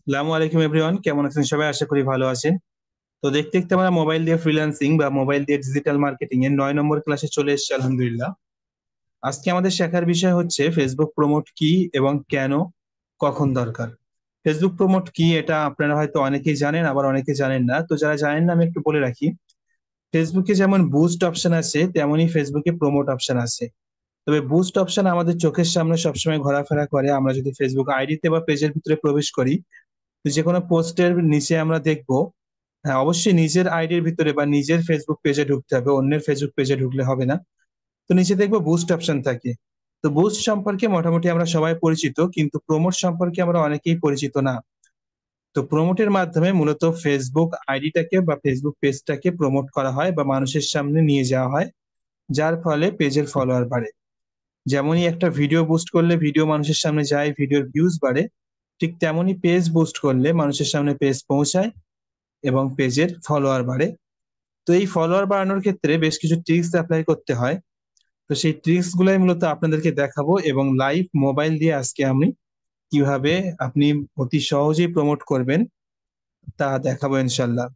আসসালামু আলাইকুম এভরিওয়ান, কেমন আছেন সবাই? আশা করি ভালো আছেন। তো দেখতে দেখতে আমরা মোবাইল দিয়ে ফ্রিল্যান্সিং বা মোবাইল দিয়ে ডিজিটাল মার্কেটিং এর 9 নম্বর ক্লাসে চলে এসেছি আলহামদুলিল্লাহ। আজকে আমাদের শেখার বিষয় হচ্ছে ফেসবুক প্রমোট কি এবং কেন, কখন দরকার। ফেসবুক প্রমোট কি এটা আপনারা হয়তো অনেকেই জানেন, আবার অনেকে জানেন না। তো যারা জানেন না আমি একটু বলে রাখি। ফেসবুকে যেমন বুস্ট অপশন আছে তেমনই ফেসবুকে প্রমোট অপশন আছে। তবে বুস্ট অপশন আমাদের চোখের সামনে সবসময় ঘোরাফেরা করে। আমরা যদি ফেসবুক আইডিতে বা পেজের ভিতরে প্রবেশ করি, তো যে কোনো পোস্টের নিচে আমরা দেখবো। হ্যাঁ, অবশ্যই নিজের আইডির ভিতরে বা নিজের ফেসবুক পেজে ঢুকতে হবে, অন্যের ফেসবুক পেজে ঢুকলে হবে না। তো নিচে দেখবো বুস্ট অপশন থাকে। তো বুস্ট সম্পর্কে মোটামুটি আমরা সবাই পরিচিত, কিন্তু প্রমোট সম্পর্কে আমরা অনেকেই পরিচিত না। তো প্রমোটের মাধ্যমে মূলত ফেসবুক আইডিটাকে বা ফেসবুক পেজটাকে প্রমোট করা হয় বা মানুষের সামনে নিয়ে যাওয়া হয়, যার ফলে পেজের ফলোয়ার বাড়ে। যেমনই একটা ভিডিও বুস্ট করলে ভিডিও মানুষের সামনে যায়, ভিডিওর ভিউজ বাড়ে, ঠিক তেমনই পেজ বুস্ট করলে মানুষের সামনে পেজ পৌঁছায় এবং পেজের ফলোয়ার বাড়ে। তো এই ফলোয়ার বাড়ানোর ক্ষেত্রে বেশ কিছু ট্রিক্স অ্যাপ্লাই করতে হয়। তো সেই ট্রিক্স গুলাই মূলত আপনাদেরকে দেখাবো, এবং লাইভ মোবাইল দিয়ে আজকে আমি কিভাবে আপনি অতি সহজেই প্রমোট করবেন তা দেখাবো ইনশাল্লাহ।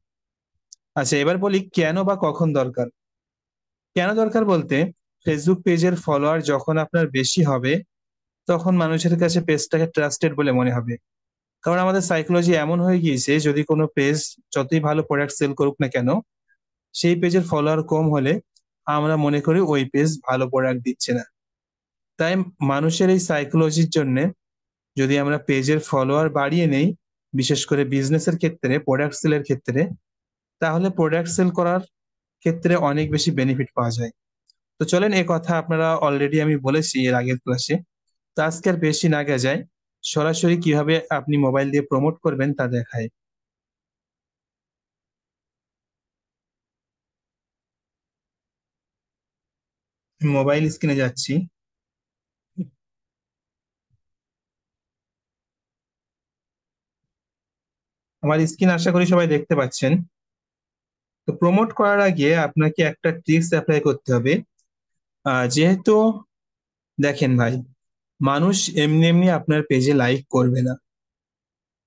আচ্ছা, এবার বলি কেন বা কখন দরকার। কেন দরকার বলতে, ফেসবুক পেজের ফলোয়ার যখন আপনার বেশি হবে, তখন মানুষের কাছে পেজটাকে ট্রাস্টেড বলে মনে হবে। কারণ আমাদের সাইকোলজি এমন হয়ে গিয়েছে, যদি কোনো পেজ যতই ভালো প্রোডাক্ট সেল করুক না কেন, সেই পেজের ফলোয়ার কম হলে আমরা মনে করি ওই পেজ ভালো প্রোডাক্ট দিচ্ছে না। তাই মানুষের এই সাইকোলজির জন্য যদি আমরা পেজের ফলোয়ার বাড়িয়ে নেই, বিশেষ করে বিজনেসের ক্ষেত্রে, প্রোডাক্ট সেলের ক্ষেত্রে, তাহলে প্রোডাক্ট সেল করার ক্ষেত্রে অনেক বেশি বেনিফিট পাওয়া যায়। তো চলেন, এ কথা আপনারা অলরেডি আমি বলেছি এর আগের ক্লাসে। তো আজকে আর বেশি না যায়, সরাসরি কিভাবে আপনি মোবাইল দিয়ে প্রমোট করবেন তা দেখায়। মোবাইল স্ক্রিনে যাচ্ছি। আমার স্ক্রিন আশা করি সবাই দেখতে পাচ্ছেন। তো প্রমোট করার আগে আপনাকে একটা ট্রিক্স অ্যাপ্লাই করতে হবে। যেহেতু দেখেন ভাই, মানুষ এমনি এমনি আপনার পেজে লাইক করবে না।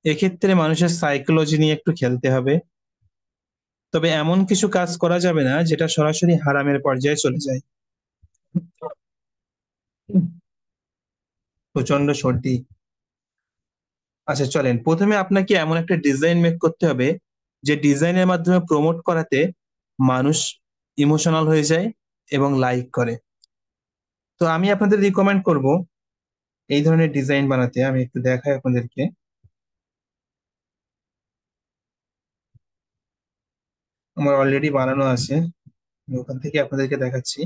এক্ষেত্রে মানুষের সাইকোলজি নিয়ে একটু খেলতে হবে। তবে এমন কিছু কাজ করা যাবে না যেটা সরাসরি হারামের পর্যায়ে চলে যায়। প্রচন্ড সর্দি। আচ্ছা চলেন, প্রথমে আপনাকে এমন একটা ডিজাইন মেক করতে হবে যে ডিজাইনের মাধ্যমে প্রমোট করাতে মানুষ ইমোশনাল হয়ে যায় এবং লাইক করে। তো আমি আপনাদের রিকমেন্ড করব এই ধরনের ডিজাইন বানাতে। আমি একটু দেখাই আপনাদেরকে। আমার অলরেডি বানানো আছে, আমি ওখান থেকে আপনাদেরকে দেখাচ্ছি।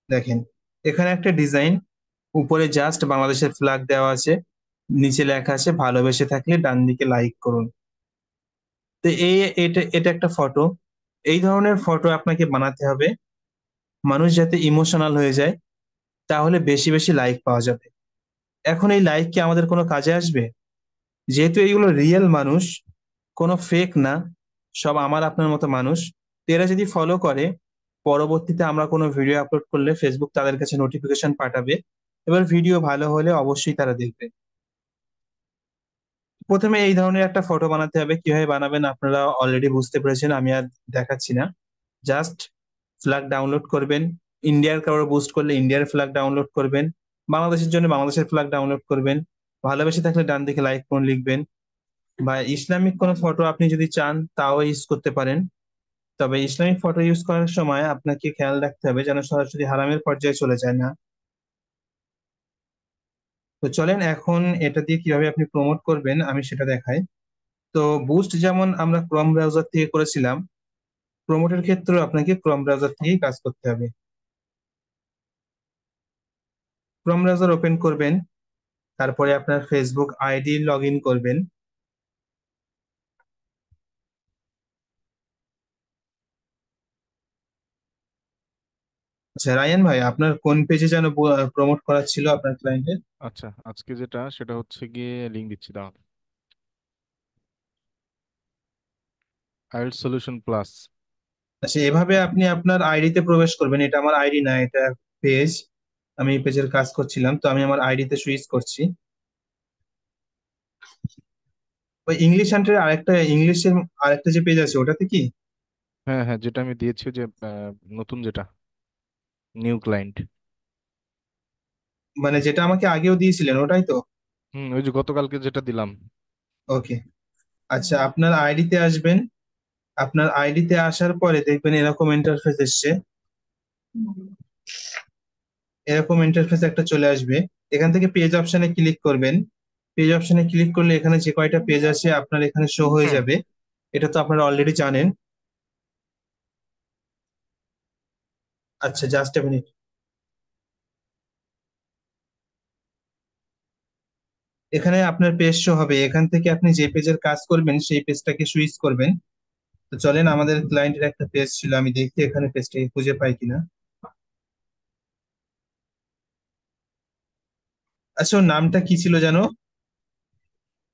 দেখেন, এখানে একটা ডিজাইন, উপরে জাস্ট বাংলাদেশের ফ্ল্যাগ দেওয়া আছে, নিচে লেখা আছে ভালোবেসে থাকলে ডান দিকে লাইক করুন। তো এটা এটা একটা ফটো। এই ধরনের ফটো আপনাকে বানাতে হবে, মানুষ যাতে ইমোশনাল হয়ে যায়, তাহলে বেশি বেশি লাইক পাওয়া যাবে। এখন এই লাইক কি আমাদের কোনো কাজে আসবে? যেহেতু এইগুলো রিয়েল মানুষ, কোনো ফেক না, সব আমার আপনার মতো মানুষ। তো এরা যদি ফলো করে, পরবর্তীতে আমরা কোনো ভিডিও আপলোড করলে ফেসবুক তাদের কাছে নোটিফিকেশন পাঠাবে। এবার ভিডিও ভালো হলে অবশ্যই তারা দেখবে। প্রথমে এই ধরনের একটা ফটো বানাতে হবে। কিভাবে বানাবেন আপনারা অলরেডি বুঝতে পেরেছেন, আমি আর দেখাচ্ছি না। জাস্ট ফ্ল্যাগ ডাউনলোড করবেন। ইন্ডিয়ার কারো বুস্ট করলে ইন্ডিয়ার ফ্ল্যাগ ডাউনলোড করবেন, বাংলাদেশের জন্য বাংলাদেশের ফ্ল্যাগ ডাউনলোড করবেন। ভালোবেসে থাকলে ডান দিকে লাইক কোন লিখবেন। বা ইসলামিক কোনো ফটো আপনি যদি চান তাও ইউজ করতে পারেন। তবে ইসলামিক ফটো ইউজ করার সময় আপনাকে খেয়াল রাখতে হবে যেন সরাসরি হারামের পর্যায়ে চলে যায় না। তো চলেন এখন এটা দিয়ে কিভাবে আপনি প্রমোট করবেন আমি সেটা দেখাই। তো বুস্ট যেমন আমরা ক্রোম ব্রাউজার থেকে করেছিলাম, প্রমোটের ক্ষেত্রেও আপনাকে ক্রোম ব্রাউজার থেকেই কাজ করতে হবে। ক্রোম ব্রাউজার ওপেন করবেন, তারপরে আপনার ফেসবুক আইডি লগ ইন করবেন। আচ্ছা রায়ান ভাই, আপনার কোন পেজে যেন প্রমোট করা ছিল আপনার ক্লায়েন্টের? আচ্ছা, আজকে যেটা সেটা হচ্ছে গিয়ে লিঙ্ক দিচ্ছি দাঁড়ান। IELTS solution plus. আচ্ছা, এভাবে আপনি আপনার আইডিতে প্রবেশ করবেন। এটা আমার আইডি না, এটা পেজ। আমি এই পেজের কাজ করছিলাম, তো আমি আমার আইডিতে সুইচ করছি। ওই ইংলিশ হান্টারের আরেকটা ইংলিশের আরেকটা যে পেজ আছে ওটাতে কি? হ্যাঁ হ্যাঁ, যেটা আমি দিয়েছি, যে নতুন যেটা, নিউ ক্লায়েন্ট। মানে যেটা আমাকে আগেও দিয়েছিলেন ওটাই তো? হুম, ওই যে গতকালকে যেটা দিলাম। ওকে। আচ্ছা, আপনার আইডিতে আসবেন। আপনার আইডিতে আসার পরে দেখবেন এরকম ইন্টারফেস এসছে। এরকম ইন্টারফেস একটা চলে আসবে। এখান থেকে পেজ অপশনে ক্লিক করবেন। পেজ অপশনে ক্লিক করলে এখানে যে কয়টা পেজ আছে আপনার এখানে শো হয়ে হুম। যাবে। এটা তো আপনারা অলরেডি জানেন। আচ্ছা, জাস্ট এ মিনিট। এখানে আপনার পেজ শো হবে, এখান থেকে আপনি যে পেজের কাজ করবেন সেই পেজটাকে সুইচ করবেন। তো চলেন, আমাদের ক্লায়েন্টের একটা পেজ ছিল, আমি দেখি এখানে পেজটাকে খুঁজে পাই কিনা। আচ্ছা, ওর নামটা কি ছিল জানো?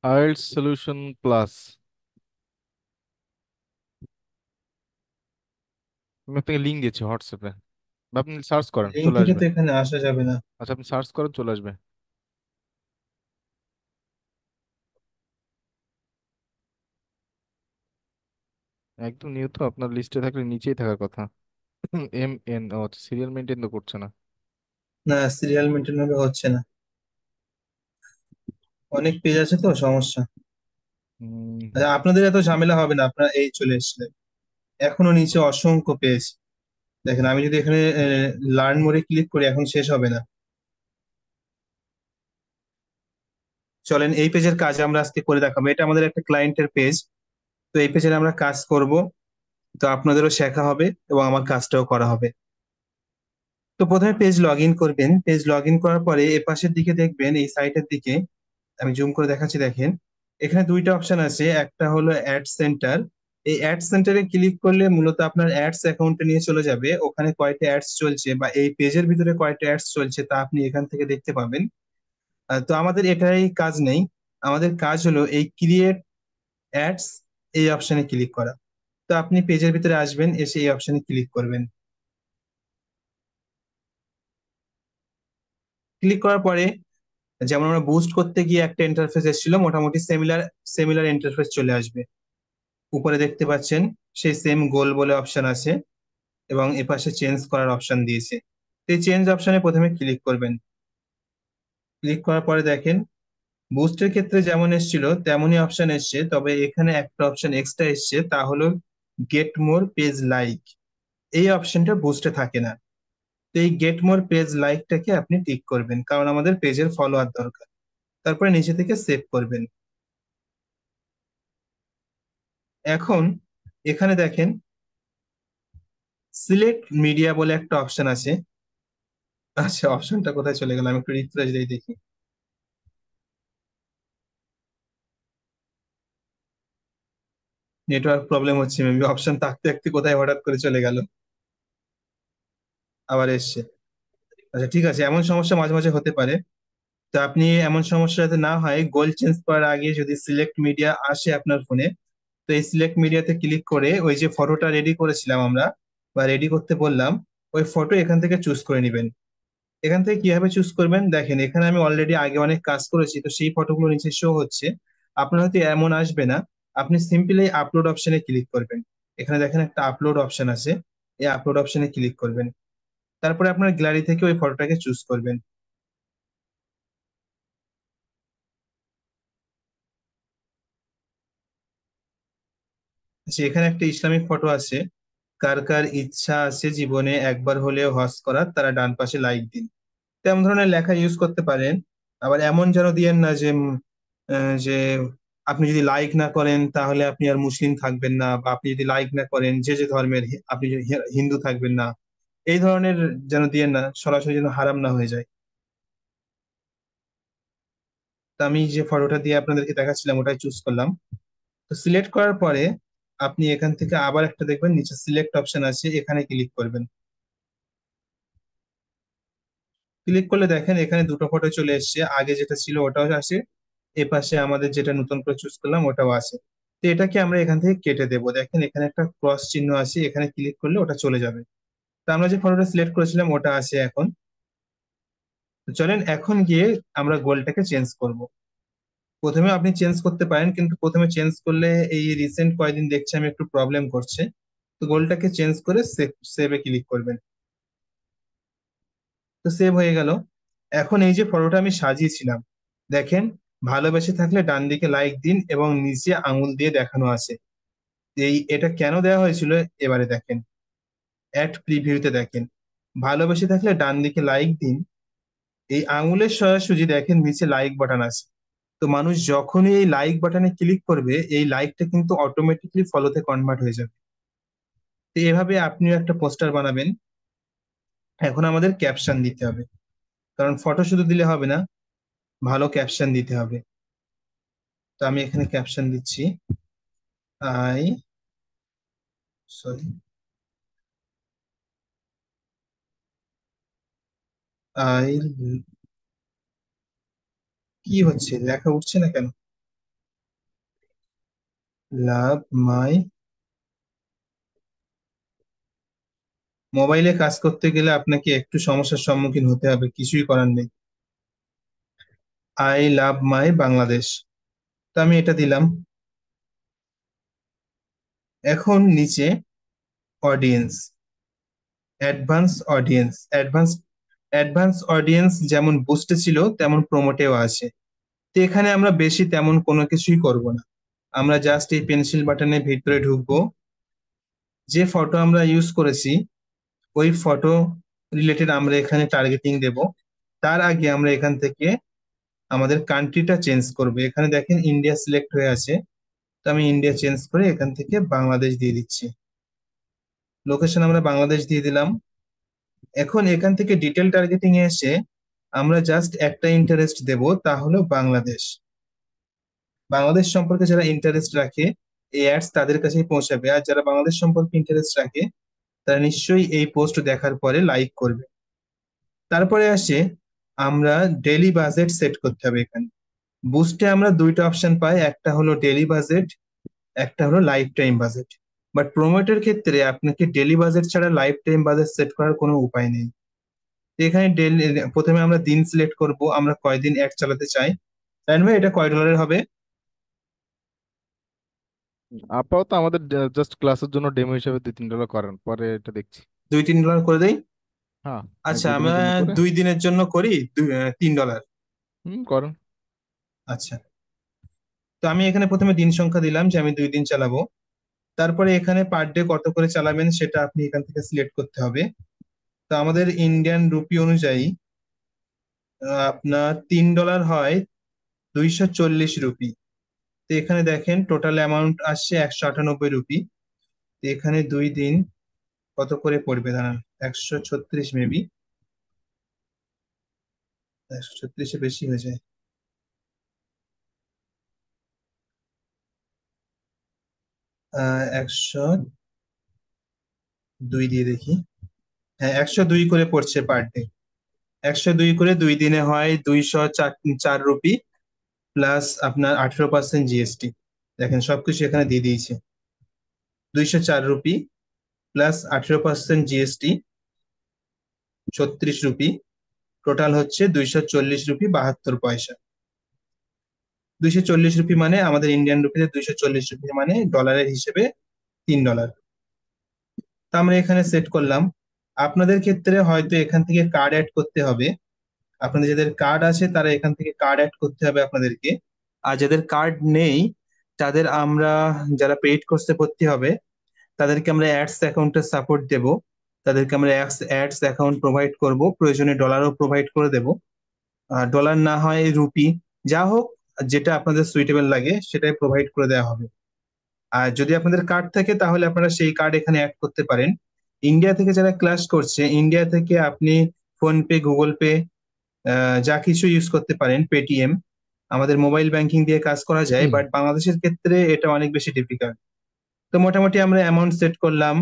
IELTS solution plus. আমি আপনাকে লিঙ্ক দিয়েছি হোয়াটসঅ্যাপে, বা আপনি সার্চ করেন লিঙ্ক চলে থেকে আসবে। তো এখানে আসা যাবে না। আচ্ছা, আপনি সার্চ করেন চলে আসবে। একদম নিউ তো, আপনার লিস্টে থাকলে নিচেই থাকার কথা। এম এন, ও সিরিয়াল মেনটেন তো করছে না। না, সিরিয়াল মেনটেন ভাবে হচ্ছে না। অনেক পেজ আছে তো, সমস্যা। হুম। আচ্ছা, আপনাদের এত ঝামেলা হবে না, আপনারা এই চলে এসেছিলেন। এখনো নিচে অসংখ্য পেজ। দেখেন, আমি যদি এখানে লার্ন মোডে ক্লিক করি এখন শেষ হবে না। চলেন, এই পেজের কাজ আমরা আজকে করে দেখাবো। এটা আমাদের একটা ক্লায়েন্টের পেজ। তো এই পেজের আমরা কাজ করব। তো আপনাদেরও শেখা হবে এবং আমার কাজটাও করা হবে। তো প্রথমে পেজ লগ ইন করবেন। পেজ লগ ইন করার পরে এ পাশের দিকে দেখবেন, এই সাইটের দিকে আমি জুম করে দেখাচ্ছি, দেখেন এখানে দুইটা অপশন আছে। একটা হলো অ্যাড সেন্টার। এই অ্যাড সেন্টারে ক্লিক করলে মূলত আপনার অ্যাডস অ্যাকাউন্টে নিয়ে চলে যাবে। ওখানে কয়টা অ্যাডস চলছে বা এই পেজের ভিতরে কয়টা অ্যাডস চলছে তা আপনি এখান থেকে দেখতে পাবেন। তো আমাদের এটাই কাজ নেই। আমাদের কাজ হলো এই ক্রিয়েট অ্যাডস, এই অপশনে ক্লিক করা। তো আপনি পেজের ভিতরে আসবেন, এসে এই অপশনে ক্লিক করবেন। ক্লিক করার পরে যেমন আমরা বুস্ট করতে গিয়ে একটা ইন্টারফেস এসেছিল, মোটামুটি সিমিলার সিমিলার ইন্টারফেস চলে আসবে। উপরে দেখতে পাচ্ছেন সেই সেম গোল বলে অপশন আছে এবং এপাশে চেঞ্জ করার অপশন দিয়েছে। তো এই চেঞ্জ অপশনে প্রথমে ক্লিক করবেন। ক্লিক করার পরে দেখেন বুস্টের ক্ষেত্রে যেমন এসেছিল তেমনই অপশন এসছে, তবে এখানে একটা অপশন এক্সট্রা এসছে, তা হলো গেট মোর পেজ লাইক। এই অপশনটা বুস্টে থাকে না। তো এই গেট মোর পেজ লাইকটাকে আপনি টিক করবেন, কারণ আমাদের পেজের ফলোয়ার দরকার। তারপরে নিচে থেকে সেভ করবেন। এখন এখানে দেখেন সিলেক্ট মিডিয়া বলে একটা অপশন আছে। আচ্ছা, অপশনটা কোথায় চলে গেল, আমি একটু রিফ্রেশ দিয়ে দেখি। নেটওয়ার্ক প্রবলেম হচ্ছে মেবি, অপশন থাকতে থাকতে কোথায় হঠাৎ করে চলে গেল। আবার এসছে। আচ্ছা, ঠিক আছে, এমন সমস্যা মাঝে মাঝে হতে পারে। তো আপনি এমন সমস্যা যাতে না হয়, গোল চেঞ্জ করার আগে যদি সিলেক্ট মিডিয়া আসে আপনার ফোনে, তো এই সিলেক্ট মিডিয়াতে ক্লিক করে ওই যে ফটোটা রেডি করেছিলাম আমরা বা রেডি করতে বললাম, ওই ফটো এখান থেকে চুজ করে নেবেন। এখান থেকে কিভাবে চুজ করবেন দেখেন, এখানে আমি অলরেডি আগে অনেক কাজ করেছি, তো সেই ফটোগুলো নিচে শো হচ্ছে। আপনার হয়তো এমন আসবে না। আপনি সিম্পলি আপলোড অপশনে ক্লিক করবেন। এখানে দেখেন একটা আপলোড অপশন আছে। এই আপলোড অপশনে ক্লিক করবেন। তারপরে আপনার গ্যালারি থেকে ওই ফটোটাকে চুজ করবেন। আচ্ছা, এখানে একটা ইসলামিক ফটো আছে। কার কার ইচ্ছা আছে জীবনে একবার হলেও হজ করার, তারা ডান পাশে লাইক দিন। তেমন ধরনের লেখা ইউজ করতে পারেন। আবার এমন যেন দিয়েন না যে যে আপনি যদি লাইক না করেন তাহলে আপনি আর মুসলিম থাকবেন না, বা আপনি যদি লাইক না করেন যে যে ধর্মের আপনি যে হিন্দু থাকবেন না। এই ধরনের যেন দিয়েন না, সরাসরি যেন হারাম না হয়ে যায়। তো আমি যে ফটোটা দিয়ে আপনাদেরকে দেখাচ্ছিলাম ওটাই চুজ করলাম। তো সিলেক্ট করার পরে আপনি এখান থেকে আবার একটা দেখবেন নিচে সিলেক্ট অপশন আছে, এখানে ক্লিক করবেন। ক্লিক করলে দেখেন এখানে দুটো ফটো চলে এসেছে, আগে যেটা ছিল ওটাও আসে, এ পাশে আমাদের যেটা নতুন করে চুজ করলাম ওটাও আছে। তো এটাকে আমরা এখান থেকে কেটে দেবো। দেখেন এখানে একটা ক্রস চিহ্ন আছে, এখানে ক্লিক করলে ওটা চলে যাবে। তো আমরা যে ফটোটা সিলেক্ট করেছিলাম ওটা আছে এখন। তো চলেন এখন গিয়ে আমরা গোলটাকে চেঞ্জ করব। প্রথমে আপনি চেঞ্জ করতে পারেন, কিন্তু প্রথমে চেঞ্জ করলে এই রিসেন্ট কয়েকদিন দেখছি আমি একটু প্রবলেম করছে। তো গোলটাকে চেঞ্জ করে সেভে ক্লিক করবেন। তো সেভ হয়ে গেল। এখন এই যে ফটোটা আমি সাজিয়েছিলাম, দেখেন, ভালোবেসে থাকলে ডান দিকে লাইক দিন এবং নিচে আঙুল দিয়ে দেখানো আছে। এটা কেন দেওয়া হয়েছিল, এবারে দেখেন, অ্যাড প্রিভিউতে দেখেন, ভালোবেসে থাকলে ডান দিকে লাইক দিন, এই আঙুলের সরাসরি দেখেন নিচে লাইক বাটন আছে। তো মানুষ যখনই এই লাইক বাটনে ক্লিক করবে, এই লাইকটা কিন্তু অটোমেটিকলি ফলোতে কনভার্ট হয়ে যাবে। তো এভাবে আপনিও একটা পোস্টার বানাবেন। এখন আমাদের ক্যাপশন দিতে হবে, কারণ ফটো শুধু দিলে হবে না, ভালো ক্যাপশন দিতে হবে। তো আমি এখানে ক্যাপশন দিচ্ছি, আই সরি আই কি হচ্ছে, লেখা উঠছে না কেন? লাভ মাই, মোবাইলে কাজ করতে গেলে আপনাকে একটু সমস্যার সম্মুখীন হতে হবে, কিছুই করার নেই। আই লাভ মাই বাংলাদেশ। তো আমি এটা দিলাম। এখন নিচে audience, advance audience, advance audience যেমন বুস্টে ছিল তেমন প্রোমোটেও আছে। তো এখানে আমরা বেশি তেমন কোনো কিছুই করব না। আমরা জাস্ট এই পেন্সিল বাটনের ভিতরে ঢুকবো, যে ফটো আমরা ইউজ করেছি ওই ফটো রিলেটেড আমরা এখানে টার্গেটিং দেব। তার আগে আমরা এখান থেকে আমাদের কান্ট্রিটা চেঞ্জ করব। এখানে দেখেন ইন্ডিয়া সিলেক্ট হয়ে আছে, তো আমি ইন্ডিয়া চেঞ্জ করে এখান থেকে বাংলাদেশ দিয়ে দিচ্ছি। লোকেশন আমরা বাংলাদেশ দিয়ে দিলাম। এখন এখান থেকে ডিটেল টার্গেটিং এ এসে আমরা জাস্ট একটা ইন্টারেস্ট দেব, তা হলো বাংলাদেশ। বাংলাদেশ সম্পর্কে যারা ইন্টারেস্ট রাখে, এই অ্যাডস তাদের কাছেই পৌঁছাবে। আর যারা বাংলাদেশ সম্পর্কে ইন্টারেস্ট রাখে, তারা নিশ্চয়ই এই পোস্ট দেখার পরে লাইক করবে। তারপরে আসে আমরা ডেইলি বাজেট সেট করতে হবে। এখানে বুস্টে আমরা দুইটা অপশন পাই, একটা হলো ডেইলি বাজেট, একটা হলো লাইফ টাইম বাজেট। বাট প্রোমোটের ক্ষেত্রে আপনাকে ডেইলি বাজেট ছাড়া লাইফ টাইম বাজেট সেট করার কোনো উপায় নেই। তো এখানে ডেইলি, প্রথমে আমরা দিন সিলেক্ট করব, আমরা কয়দিন অ্যাড চালাতে চাই। তাই ভাই, এটা কয় ডলারের হবে? আপাতত আমাদের জাস্ট ক্লাসের জন্য ডেমো হিসেবে $2-3 করেন, পরে এটা দেখছি। $2-3 করে দেই। হ্যাঁ, এক আচ্ছা, দুই আমরা দিনের জন্য করে। 2 দিনের জন্য করি, $3। করেন। আচ্ছা, তো আমি এখানে প্রথমে দিন সংখ্যা দিলাম যে আমি 2 দিন চালাবো। তারপরে এখানে পার ডে কত করে চালাবেন সেটা আপনি এখান থেকে সিলেক্ট করতে হবে। তো আমাদের ইন্ডিয়ান রুপি অনুযায়ী আপনার $3 হয় 240 রুপি। তো এখানে দেখেন টোটাল অ্যামাউন্ট আসছে 198 রুপি। তো এখানে 2 দিন কত করে পড়বে দাঁড়ান, 136 মেবি, 136-এ বেশি হয়ে যায়। 102 দিয়ে দেখি। হ্যাঁ, 102 করে পড়ছে পার ডে। 102 করে 2 দিনে হয় 204 রুপি, প্লাস আপনার 18% জিএসটি। দেখেন সবকিছু এখানে দিয়ে দিয়েছে। 204 rupee plus 18% GST, 36 rupee, total হচ্ছে 240 রুপি 72 পয়সা। 240 রুপি মানে আমাদের ইন্ডিয়ান রুপিতে 240 রুপি মানে ডলারের হিসেবে $3। তা আমরা এখানে সেট করলাম। আপনাদের ক্ষেত্রে হয়তো এখান থেকে কার্ড অ্যাড করতে হবে। আপনাদের যাদের কার্ড আছে তারা এখান থেকে কার্ড অ্যাড করতে হবে আপনাদেরকে। আর যাদের কার্ড নেই, তাদের আমরা, যারা পেইড কোর্সে ভর্তি হবে, তাদেরকে আমরা অ্যাডস অ্যাকাউন্টের সাপোর্ট দেব। তাদেরকে আমরা অ্যাডস অ্যাকাউন্ট প্রোভাইড করব, প্রয়োজনে ডলারও প্রোভাইড করে দেব। ডলার না হয় রুপি, যা হোক, যেটা আপনাদের সুইটেবল লাগে সেটাই প্রোভাইড করে দেওয়া হবে। আর যদি আপনাদের কার্ড থাকে তাহলে আপনারা সেই কার্ড এখানে অ্যাড করতে পারেন। ইন্ডিয়া থেকে যারা ক্লাস করছে, ইন্ডিয়া থেকে আপনি ফোন পে, গুগল পে, যা কিছু ইউজ করতে পারেন, পেটিএম, আমাদের মোবাইল ব্যাংকিং দিয়ে কাজ করা যায়। বাট বাংলাদেশের ক্ষেত্রে এটা অনেক বেশি ডিফিকাল্ট। তো মোটামুটি আমরা অ্যামাউন্ট সেট করলাম,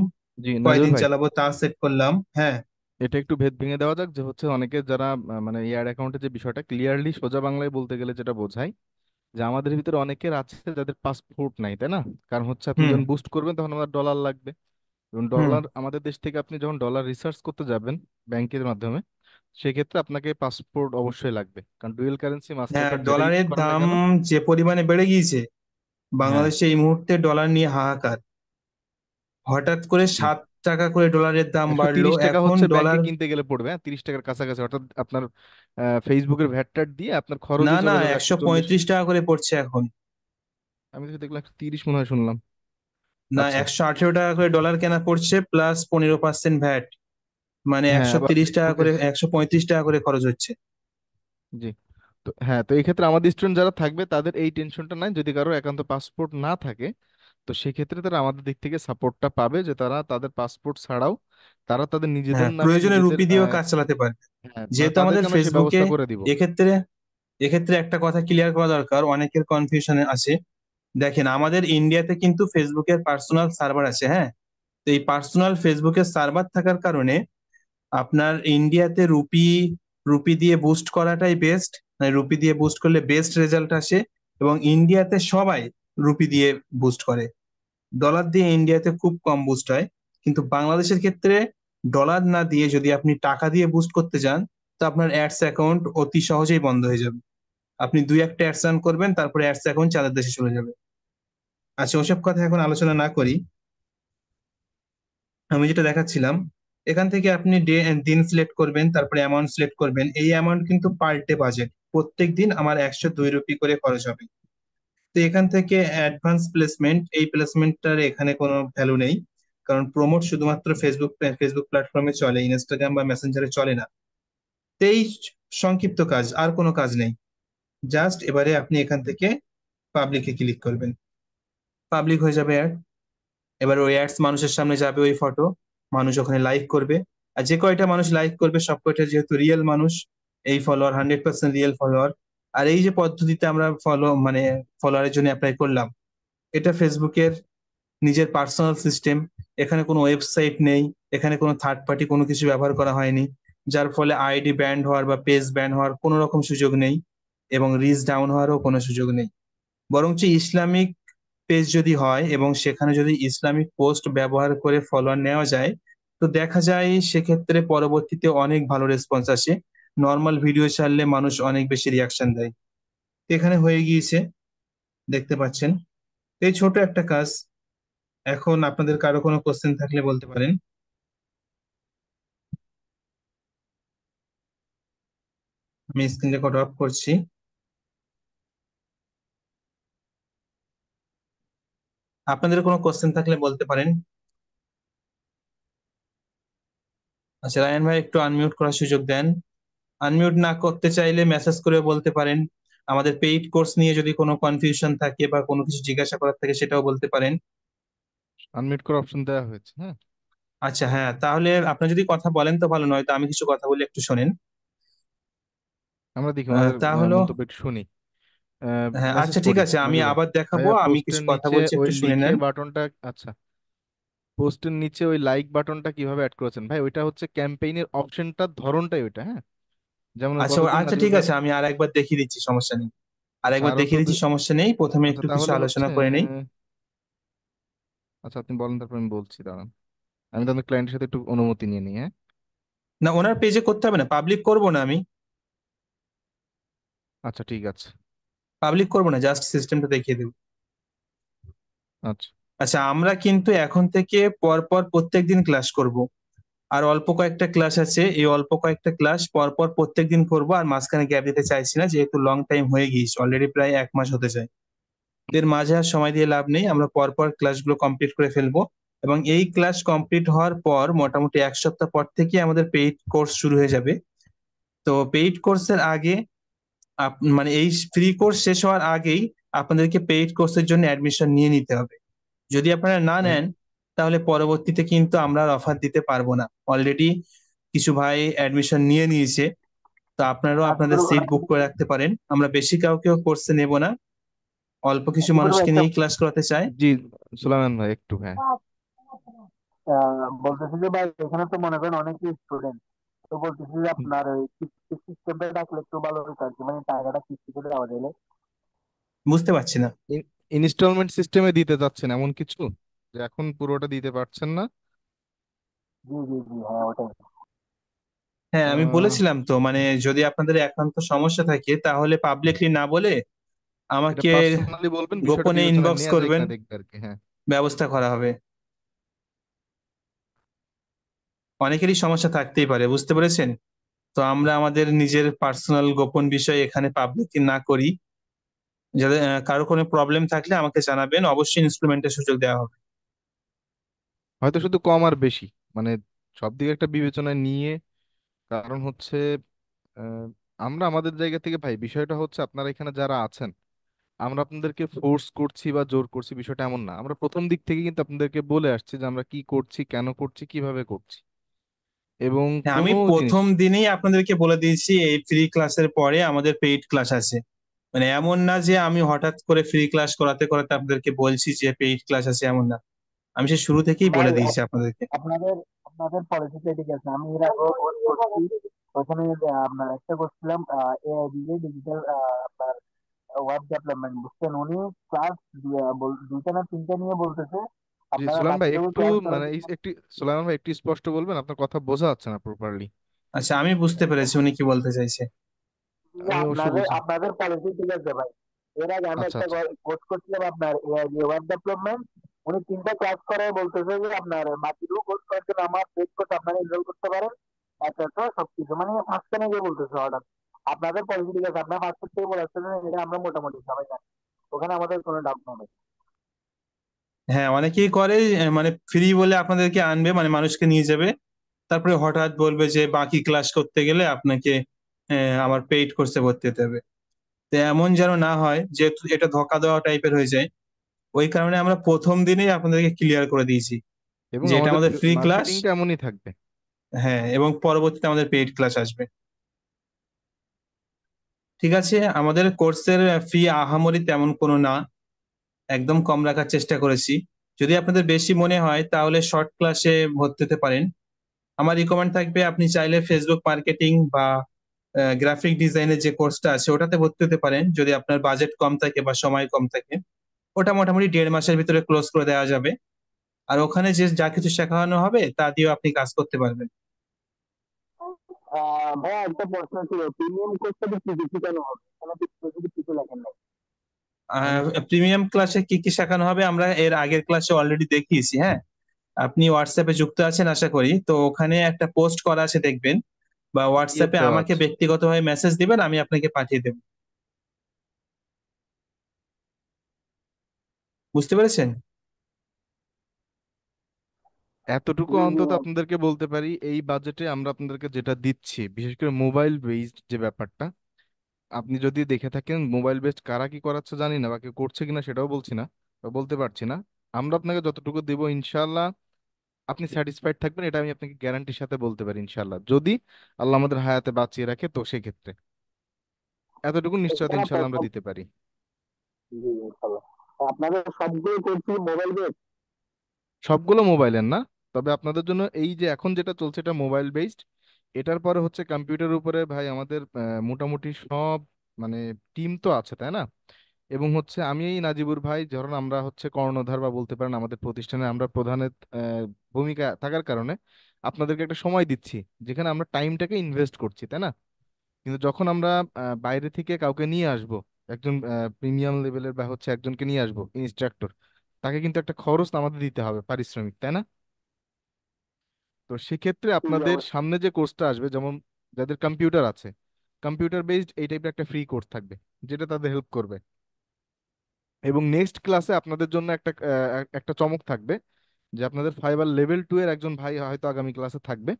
জি নাজর কয়দিন ভাই, চালাবো তা সেট করলাম। হ্যাঁ। এটা একটু ভেদ ভেঙে দেওয়া যাক, যে হচ্ছে অনেকে যারা মানে এয়ার অ্যাকাউন্টের যে বিষয়টা ক্লিয়ারলি সোজা বাংলায় বলতে গেলে যেটা বোঝায়, যে আমাদের ভিতরে অনেকের আছে যাদের পাসপোর্ট নাই, তাই না? কারণ হচ্ছে আপনি হুম। যখন বুস্ট করবেন তখন আমার ডলার লাগবে, এবং হুম। ডলার আমাদের দেশ থেকে আপনি যখন ডলার রিসার্চ করতে যাবেন ব্যাংকের মাধ্যমে, সেক্ষেত্রে আপনাকে পাসপোর্ট অবশ্যই লাগবে, কারণ ডুয়েল কারেন্সি মাস্টার হ্যাঁ, কার্ড যেটা ইউজ ডলারের করেন না দাম কেন। যে পরিমাণে বেড়ে গিয়েছে, হ্যাঁ। বাংলাদেশে এই মুহূর্তে ডলার নিয়ে হাহাকার। হঠাৎ করে জি। 7 টাকা করে ডলারের দাম একশো বাড়লো তিরিশ টাকা এখন হচ্ছে ব্যাংকে ডলার। কিনতে গেলে পড়বে, হ্যাঁ 30 টাকার কাছাকাছি, অর্থাৎ আপনার ফেসবুকের ভ্যাট ট্যাট দিয়ে আপনার না খরচই না, চলে যাবে 140। 135 টাকা করে পড়ছে এখন। আমি তো দেখলাম 130 মনে হয় শুনলাম। না, আচ্ছা। 118 টাকা করে ডলার কেনা পড়ছে, প্লাস 15% ভ্যাট। মানে হ্যাঁ একশো আবার তিরিশ টাকা ফেসবুকে। করে 135 টাকা করে খরচ হচ্ছে। জি। তো হ্যাঁ, তো এই ক্ষেত্রে আমাদের স্টুডেন্ট যারা থাকবে তাদের এই টেনশনটা নাই, যদি কারো একান্ত পাসপোর্ট না থাকে তো সেক্ষেত্রে তারা আমাদের দিক থেকে সাপোর্টটা পাবে, যে তারা তাদের পাসপোর্ট ছাড়াও তারা তাদের নিজেদের হ্যাঁ, নামে প্রয়োজনে নিজেদের রুপি দিয়েও কাজ চালাতে পারবে। হ্যাঁ, মানে যেহেতু আমাদের তাদেরকে আমরা সেই ফেসবুকে ব্যবস্থা করে দিব। এক্ষেত্রে এক্ষেত্রে একটা কথা ক্লিয়ার করা দরকার, অনেকের কনফিউশনে আছে। দেখেন, আমাদের ইন্ডিয়াতে কিন্তু ফেসবুকের পার্সোনাল সার্ভার আছে, হ্যাঁ। তো এই পার্সোনাল ফেসবুকের সার্ভার থাকার কারণে আপনার ইন্ডিয়াতে রুপি রুপি দিয়ে বুস্ট করাটাই বেস্ট। মানে রুপি দিয়ে বুস্ট করলে বেস্ট রেজাল্ট আসে। এবং ইন্ডিয়াতে সবাই রুপি দিয়ে বুস্ট করে, ডলার দিয়ে ইন্ডিয়াতে খুব কম বুস্ট হয়। কিন্তু বাংলাদেশের ক্ষেত্রে ডলার না দিয়ে যদি আপনি টাকা দিয়ে বুস্ট করতে যান, তো আপনার অ্যাডস অ্যাকাউন্ট অতি সহজেই বন্ধ হয়ে যাবে। আপনি দুই একটা অ্যাডস রান করবেন, তারপরে অ্যাডস অ্যাকাউন্ট চাঁদের দেশে চলে যাবে। আচ্ছা, ওসব কথা এখন আলোচনা না করি। আমি যেটা দেখাচ্ছিলাম, এখান থেকে আপনি দিন সিলেক্ট করবেন, তারপরে অ্যামাউন্ট সিলেক্ট করবেন। এই অ্যামাউন্ট কিন্তু পার ডে বাজেট, প্রত্যেক দিন আমার 102 রুপি করে খরচ হবে। তো এখান থেকে অ্যাডভান্স প্লেসমেন্ট, এই প্লেসমেন্টটার এখানে কোনো ভ্যালু নেই। কারণ প্রমোট শুধুমাত্র ফেসবুক প্ল্যাটফর্মে চলে, ইনস্টাগ্রাম বা মেসেঞ্জারে চলে না। তো এই সংক্ষিপ্ত কাজ, আর কোনো কাজ নেই। জাস্ট এবারে আপনি এখান থেকে পাবলিকে ক্লিক করবেন, পাবলিক হয়ে যাবে অ্যাড। এবার ওই অ্যাডস মানুষের সামনে যাবে, ওই ফটো মানুষ ওখানে লাইক করবে। আর যে কয়টা মানুষ লাইক করবে সব কয়টা যেহেতু রিয়েল মানুষ, এই ফলোয়ার 100% রিয়েল ফলোয়ার। আর এই যে পদ্ধতিতে আমরা ফলোয়ারের জন্য অ্যাপ্লাই করলাম, এটা ফেসবুকের নিজের পার্সোনাল সিস্টেম। এখানে কোনো ওয়েবসাইট নেই, এখানে কোনো থার্ড পার্টি কোনো কিছু ব্যবহার করা হয়নি। যার ফলে আইডি ব্যান্ড হওয়ার বা পেজ ব্যান্ড হওয়ার কোনো রকম সুযোগ নেই, এবং রিচ ডাউন হওয়ারও কোনো সুযোগ নেই। বরঞ্চ ইসলামিক পেজ যদি হয় এবং সেখানে যদি ইসলামিক পোস্ট ব্যবহার করে ফলোয়ার নেওয়া যায়, তো দেখা যায় সেক্ষেত্রে পরবর্তীতে অনেক ভালো রেসপন্স আসে। নর্মাল ভিডিও ছাড়লে মানুষ অনেক বেশি রিয়াকশন দেয়। তো এখানে হয়ে গিয়েছে, দেখতে পাচ্ছেন। এই ছোট একটা কাজ। এখন আপনাদের কারো কোনো কোশ্চেন থাকলে বলতে পারেন। আমি স্ক্রিন রেকর্ড অফ করছি। আপনাদের কোনো কোশ্চেন থাকলে বলতে পারেন। আচ্ছা, রায়ন ভাই একটু আনমিউট করার সুযোগ দেন। আনমিউট না করতে চাইলে মেসেজ করে বলতে পারেন। আমাদের পেইড কোর্স নিয়ে যদি কোনো কনফিউশন থাকে বা কোনো কিছু জিজ্ঞাসা করার থাকে, সেটাও বলতে পারেন। আনমিউট করার অপশন দেওয়া হয়েছে, হ্যাঁ। আচ্ছা, হ্যাঁ, তাহলে আপনার যদি কথা বলেন তো ভালো, নয় তো আমি কিছু কথা বলি, একটু শোনেন। আমরা দেখি ওনাদের তা হলো, মন্তব্য একটু শুনি। হ্যাঁ, মেসেজ আচ্ছা ঠিক করি আছে, আমি নাকি ভাই? আবার দেখাবো, ভাইয়া আমি কিছু পোস্টের কথা নিচে বলছি, ওই একটু শুনে লিখে নেন। বাটনটা, আচ্ছা, পোস্টের নিচে ওই লাইক বাটনটা কিভাবে অ্যাড করেছেন ভাই? ওইটা হচ্ছে ক্যাম্পেইনের অপশনটার ধরনটাই ওইটা, হ্যাঁ। যেমন ওই আচ্ছা কতদিন আচ্ছা আদিল ঠিক ভাই। আছে, আমি আর একবার দেখিয়ে দিচ্ছি, সমস্যা নেই। আর আচ্ছা একবার আরো তো দেখিয়ে দিচ্ছি, সমস্যা নেই। প্রথমে আচ্ছা একটু কিছু তাহলে আলোচনা হচ্ছে করে নেই। আচ্ছা আপনি বলেন, তারপর আমি বলছি, দাঁড়ান। আমি তাদের ক্লায়েন্টের সাথে একটু অনুমতি নিয়ে নিই, হ্যাঁ। না, ওনার পেজে করতে হবে না, পাবলিক করব না আমি। আচ্ছা ঠিক আছে। পাবলিক করব না, জাস্ট সিস্টেমটা দেখিয়ে দেবো। আচ্ছা। আচ্ছা, আমরা কিন্তু এখন থেকে পরপর প্রত্যেকদিন ক্লাস করব। আর অল্প কয়েকটা ক্লাস আছে, এই অল্প কয়েকটা ক্লাস পরপর প্রত্যেকদিন করব, আর মাঝখানে গ্যাপ দিতে চাইছি না, যেহেতু লং টাইম হয়ে গিয়েছে, অলরেডি প্রায় 1 মাস হতে যায়। এর মাঝে আর সময় দিয়ে লাভ নেই, আমরা পরপর ক্লাসগুলো কমপ্লিট করে ফেলবো। এবং এই ক্লাস কমপ্লিট হওয়ার পর মোটামুটি 1 সপ্তাহ পর থেকে আমাদের পেইড কোর্স শুরু হয়ে যাবে। তো পেইড কোর্সের আগে মানে এই ফ্রি কোর্স শেষ হওয়ার আগেই আপনাদেরকে পেইড কোর্সের জন্য অ্যাডমিশন নিয়ে নিতে হবে। যদি আপনারা না এই নেন, তাহলে পরবর্তীতে কিন্তু আমরা আর অফার দিতে পারবো না। অলরেডি কিছু ভাই অ্যাডমিশন নিয়ে নিয়েছে। তো আপনারাও আপনাদের সিট বুক করে রাখতে পারেন, আমরা বেশি কাউকেও কোর্সে নেব না, অল্প কিছু আশিকুর ভাই মানুষকে একটা নিয়েই ক্লাস করাতে চাই। জি, সুলাইমান ভাই একটু, হ্যাঁ। বলতেছি যে ভাই এখানে তো মনে করেন অনেকই স্টুডেন্ট, তো বলতেছি যে আপনার ওই কিস্তি সিস্টেমটা ডাকলে একটু ভালো হতো আর কি, মানে টাকাটা কিস্তি করে দেওয়া গেলে। বুঝতে পারছি না। ইনস্টলমেন্ট সিস্টেমে দিতে যাচ্ছেন এমন কিছু, যে এখন পুরোটা দিতে পারছেন না? জি জি জি, হ্যাঁ ওটাই। হ্যাঁ, আমি আহ বলেছিলাম তো, মানে যদি আপনাদের একান্ত সমস্যা থাকে তাহলে পাবলিকলি না বলে এটা আমাকে পার্সোনালি বলবেন, বিষয়টা গোপনে বিবেচনায় ইনবক্স নেওয়া যায় করবেন, কিনা দেখবে আর কি। হ্যাঁ, ব্যবস্থা করা হবে। অনেকেরই সমস্যা থাকতেই পারে, বুঝতে পেরেছেন? তো আমরা আমাদের নিজের পার্সোনাল গোপন বিষয় এখানে পাবলিক না করি। যাদের কারো কোনো প্রবলেম থাকলে আমাকে জানাবেন, অবশ্যই ইনস্টলমেন্টের সুযোগ দেওয়া হবে। হয়তো শুধু কম আর বেশি, মানে সব দিকে একটা বিবেচনায় নিয়ে। কারণ হচ্ছে আহ, আমরা আমাদের জায়গা থেকে ভাই, বিষয়টা হচ্ছে আপনারা এখানে যারা আছেন, আমরা আপনাদেরকে ফোর্স করছি বা জোর করছি বিষয়টা এমন না। আমরা প্রথম দিক থেকে কিন্তু আপনাদেরকে বলে আসছি যে আমরা কি করছি, কেন করছি, কিভাবে করছি। এবং হ্যাঁ, আমি কোনো জিনিস, প্রথম দিনেই আপনাদেরকে বলে দিয়েছি এই ফ্রি ক্লাসের পরে আমাদের পেইড ক্লাস আছে। মানে এমন না যে আমি হঠাৎ করে ফ্রি ক্লাস করাতে করাতে আপনাদেরকে বলছি যে পেইড ক্লাস আছে, এমন না। আমি সে শুরু থেকেই ভাই বলে দিয়েছি আপনাদেরকে। আপনাদের আপনাদের পলিসিটা ঠিক আছে, আমি এর আগেও কোর্স করছি। ওখানে আপনার একটা করছিলাম এআই ডিজিটাল আপনার ওয়েব ডেভেলপমেন্ট, বুঝছেন? উনি ক্লাস দুইটা না তিনটা নিয়ে বলতেছে জি আপনারা সুলাইমান ভাই বাকিটুকু একটু, ক্লাস করার মানে জন্য। একটু, সুলাইমান ভাই একটু স্পষ্ট বলবেন, আপনার কথা বোঝা যাচ্ছে না প্রপারলি। আচ্ছা, আমি বুঝতে পেরেছি উনি কি বলতে চাইছে। আমি অবশ্য আপনাদের বুঝি। আপনাদের পলিসি ঠিক আছে ভাই। এর আগে আমি আচ্ছা একটা আচ্ছা। কোর্স করছিলাম আপনার ওয়েব ডেভেলপমেন্ট। উনি তিনটা ক্লাস করে বলতেছে যে আপনার বাকিটুকু কোর্স করার জন্য আমার পেড কোর্স আপনারা এনরোল করতে পারেন। এত এত সবকিছু মানে মাঝখানে গিয়ে বলতেছে হঠাৎ। আপনাদের পলিসি ঠিক আছে, আপনার ফার্স্ট থেকে বলে আসছেন, এটা আমরা মোটামুটি সবাই জানি। ওখানে আমাদের কোনো ডাউট নেই। হ্যাঁ, অনেকেই করে, মানে ফ্রি বলে আপনাদেরকে আনবে, মানে মানুষকে নিয়ে যাবে, তারপরে হঠাৎ বলবে যে বাকি ক্লাস করতে গেলে আপনাকে আমার পেইড কোর্সে ভর্তি হতে হবে। তো এমন যেন না হয়, যেহেতু এটা ধোঁকা দেওয়া টাইপের হয়ে যায়। ওই কারণে আমরা প্রথম দিনেই আপনাদেরকে ক্লিয়ার করে দিয়েছি এবং যে এটা আমাদের আমাদের ফ্রি ক্লাস। মার্কেটিংটা এমনই থাকবে। হ্যাঁ, এবং পরবর্তীতে আমাদের পেইড ক্লাস আসবে। ঠিক আছে, আমাদের কোর্সের ফি আহামরি তেমন কোনো না, একদম কম রাখার চেষ্টা করেছি। যদি আপনাদের বেশি মনে হয় তাহলে শর্ট ক্লাসে ভর্তি হতে পারেন। আমার রিকমেন্ড থাকবে আপনি চাইলে ফেসবুক মার্কেটিং বা গ্রাফিক ডিজাইনের যে কোর্সটা আছে ওটাতে ভর্তি হতে পারেন, যদি আপনার বাজেট কম থাকে বা সময় কম থাকে। ওটা মোটামুটি 1.5 মাসের ভিতরে ক্লোজ করে দেওয়া যাবে। আর ওখানে যে যা কিছু শেখানো হবে তা দিয়েও আপনি কাজ করতে পারবেন। ভাইয়া একটা প্রশ্ন ছিল, প্রিমিয়াম কোর্সটা কি কিছু কেন হবে? কোনো স্পেসিফিক কিছু লেখেন নাই। প্রিমিয়াম ক্লাসে কি কি শেখানো হবে আমরা এর আগের ক্লাসে অলরেডি দেখিয়েছি। হ্যাঁ, আপনি হোয়াটসঅ্যাপে যুক্ত আছেন আশা করি, তো ওখানে একটা পোস্ট করা আছে দেখবেন, বা পিডিএফ হোয়াটসঅ্যাপে দেওয়া আমাকে আছে। ব্যক্তিগতভাবে মেসেজ দিবেন, আমি আপনাকে পাঠিয়ে দেবো। বুঝতে পেরেছেন? এতটুকু জি জি। অন্তত আপনাদেরকে বলতে পারি, এই বাজেটে আমরা আপনাদেরকে যেটা দিচ্ছি, বিশেষ করে মোবাইল বেসড যে ব্যাপারটা, আপনি যদি দেখে থাকেন মোবাইল বেসড কারা কি করাচ্ছে জানি না, বা কেউ করছে কিনা সেটাও বলছি না বা বলতে পারছি না। আমরা আপনাকে যতটুকু দেবো ইনশাল্লাহ আপনি স্যাটিসফাইড থাকবেন, এটা আমি আপনাকে গ্যারান্টির সাথে বলতে পারি ইনশাল্লাহ, যদি আল্লাহ আমাদের হায়াতে বাঁচিয়ে রাখে তো সেক্ষেত্রে এতটুকু নিশ্চয়তা এখানে ইনশাল্লাহ আমরা দিতে পারি। জি ইনশাল্লাহ। আপনাদের সবগুলো করছি মোবাইল বেস। সবগুলো মোবাইলের না, তবে আপনাদের জন্য এই যে এখন যেটা চলছে এটা মোবাইল বেসড। এটার পরে হচ্ছে কম্পিউটার উপরে ভাই আমাদের মোটামুটি সব, মানে টিম তো আছে তাই না। এবং হচ্ছে আমি এই নাজিবুর ভাই, ধরুন আমরা হচ্ছে কর্ণধার বা বলতে পারেন আমাদের প্রতিষ্ঠানে আমরা প্রধানের ভূমিকা থাকার কারণে আপনাদেরকে একটা সময় দিচ্ছি, যেখানে আমরা টাইমটাকে ইনভেস্ট করছি তাই না। কিন্তু যখন আমরা বাইরে থেকে কাউকে নিয়ে আসব, একজন প্রিমিয়াম লেভেলের বা হচ্ছে একজনকে নিয়ে আসব ইনস্ট্রাক্টর, তাকে কিন্তু একটা খরচ আমাদের দিতে হবে, পারিশ্রমিক তাই না। তো সেক্ষেত্রে জি আপনাদের অবশ্যই। সামনে যে কোর্সটা আসবে, যেমন যাদের কম্পিউটার আছে, কম্পিউটার বেসড এই টাইপের একটা ফ্রি কোর্স থাকবে, যেটা তাদের হেল্প করবে। এবং নেক্সট ক্লাসে আপনাদের জন্য একটা একটা চমক থাকবে, যে আপনাদের ফাইবার লেভেল 2 এর একজন ভাই হয়তো আগামী ক্লাসে থাকবে।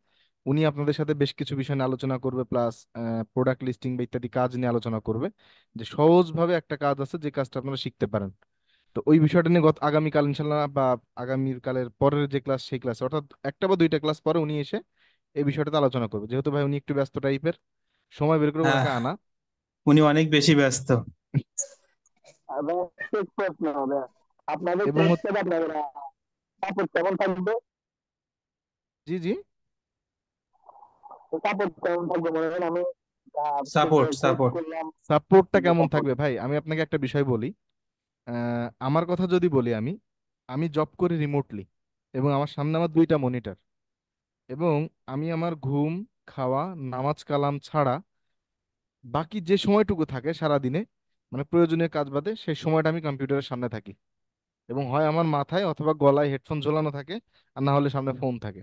উনি আপনাদের সাথে বেশ কিছু বিষয় নিয়ে আলোচনা করবে, প্লাস প্রোডাক্ট লিস্টিং বা ইত্যাদি কাজ নিয়ে আলোচনা করবে, যে সহজভাবে একটা কাজ আছে যে কাজটা আপনারা শিখতে পারেন। তো ওই বিষয়টা নিয়ে গত আগামীকাল ইনশাল্লাহ বা আগামীর কালের পরের যে ক্লাস সেই ক্লাসে, অর্থাৎ একটা বা দুইটা ক্লাস পরে উনি এসে এই বিষয়টাতে আলোচনা করবে, যেহেতু ভাই উনি একটু ব্যস্ত টাইপের, সময় বের করে হ্যাঁ, ওনাকে আনা। উনি অনেক বেশি ব্যস্ত। আবার শেষ প্রশ্ন হবে, আপনাদের এবং কোর্সটা আপনাদের সাপোর্ট কেমন থাকবে? জি জি। সাপোর্ট কেমন থাকবে মনে হয় আমি সাপোর্ট কোর্স সাপোর্ট করলাম। সাপোর্টটা যে কেমন সাপোর্ট। থাকবে ভাই, আমি আপনাকে একটা বিষয় বলি। আমার কথা যদি বলি, আমি আমি জব করি রিমোটলি, এবং আমার সামনে আমার দুইটা মনিটর, এবং আমি আমার ঘুম খাওয়া, নামাজ কালাম ছাড়া বাকি যে সময়টুকু থাকে সারা দিনে, মানে প্রয়োজনীয় কাজ বাদে, সেই সময়টা আমি কম্পিউটারের সামনে থাকি, এবং হয় আমার মাথায় অথবা গলায় হেডফোন ঝোলানো থাকে, আর না হলে সামনে ফোন থাকে।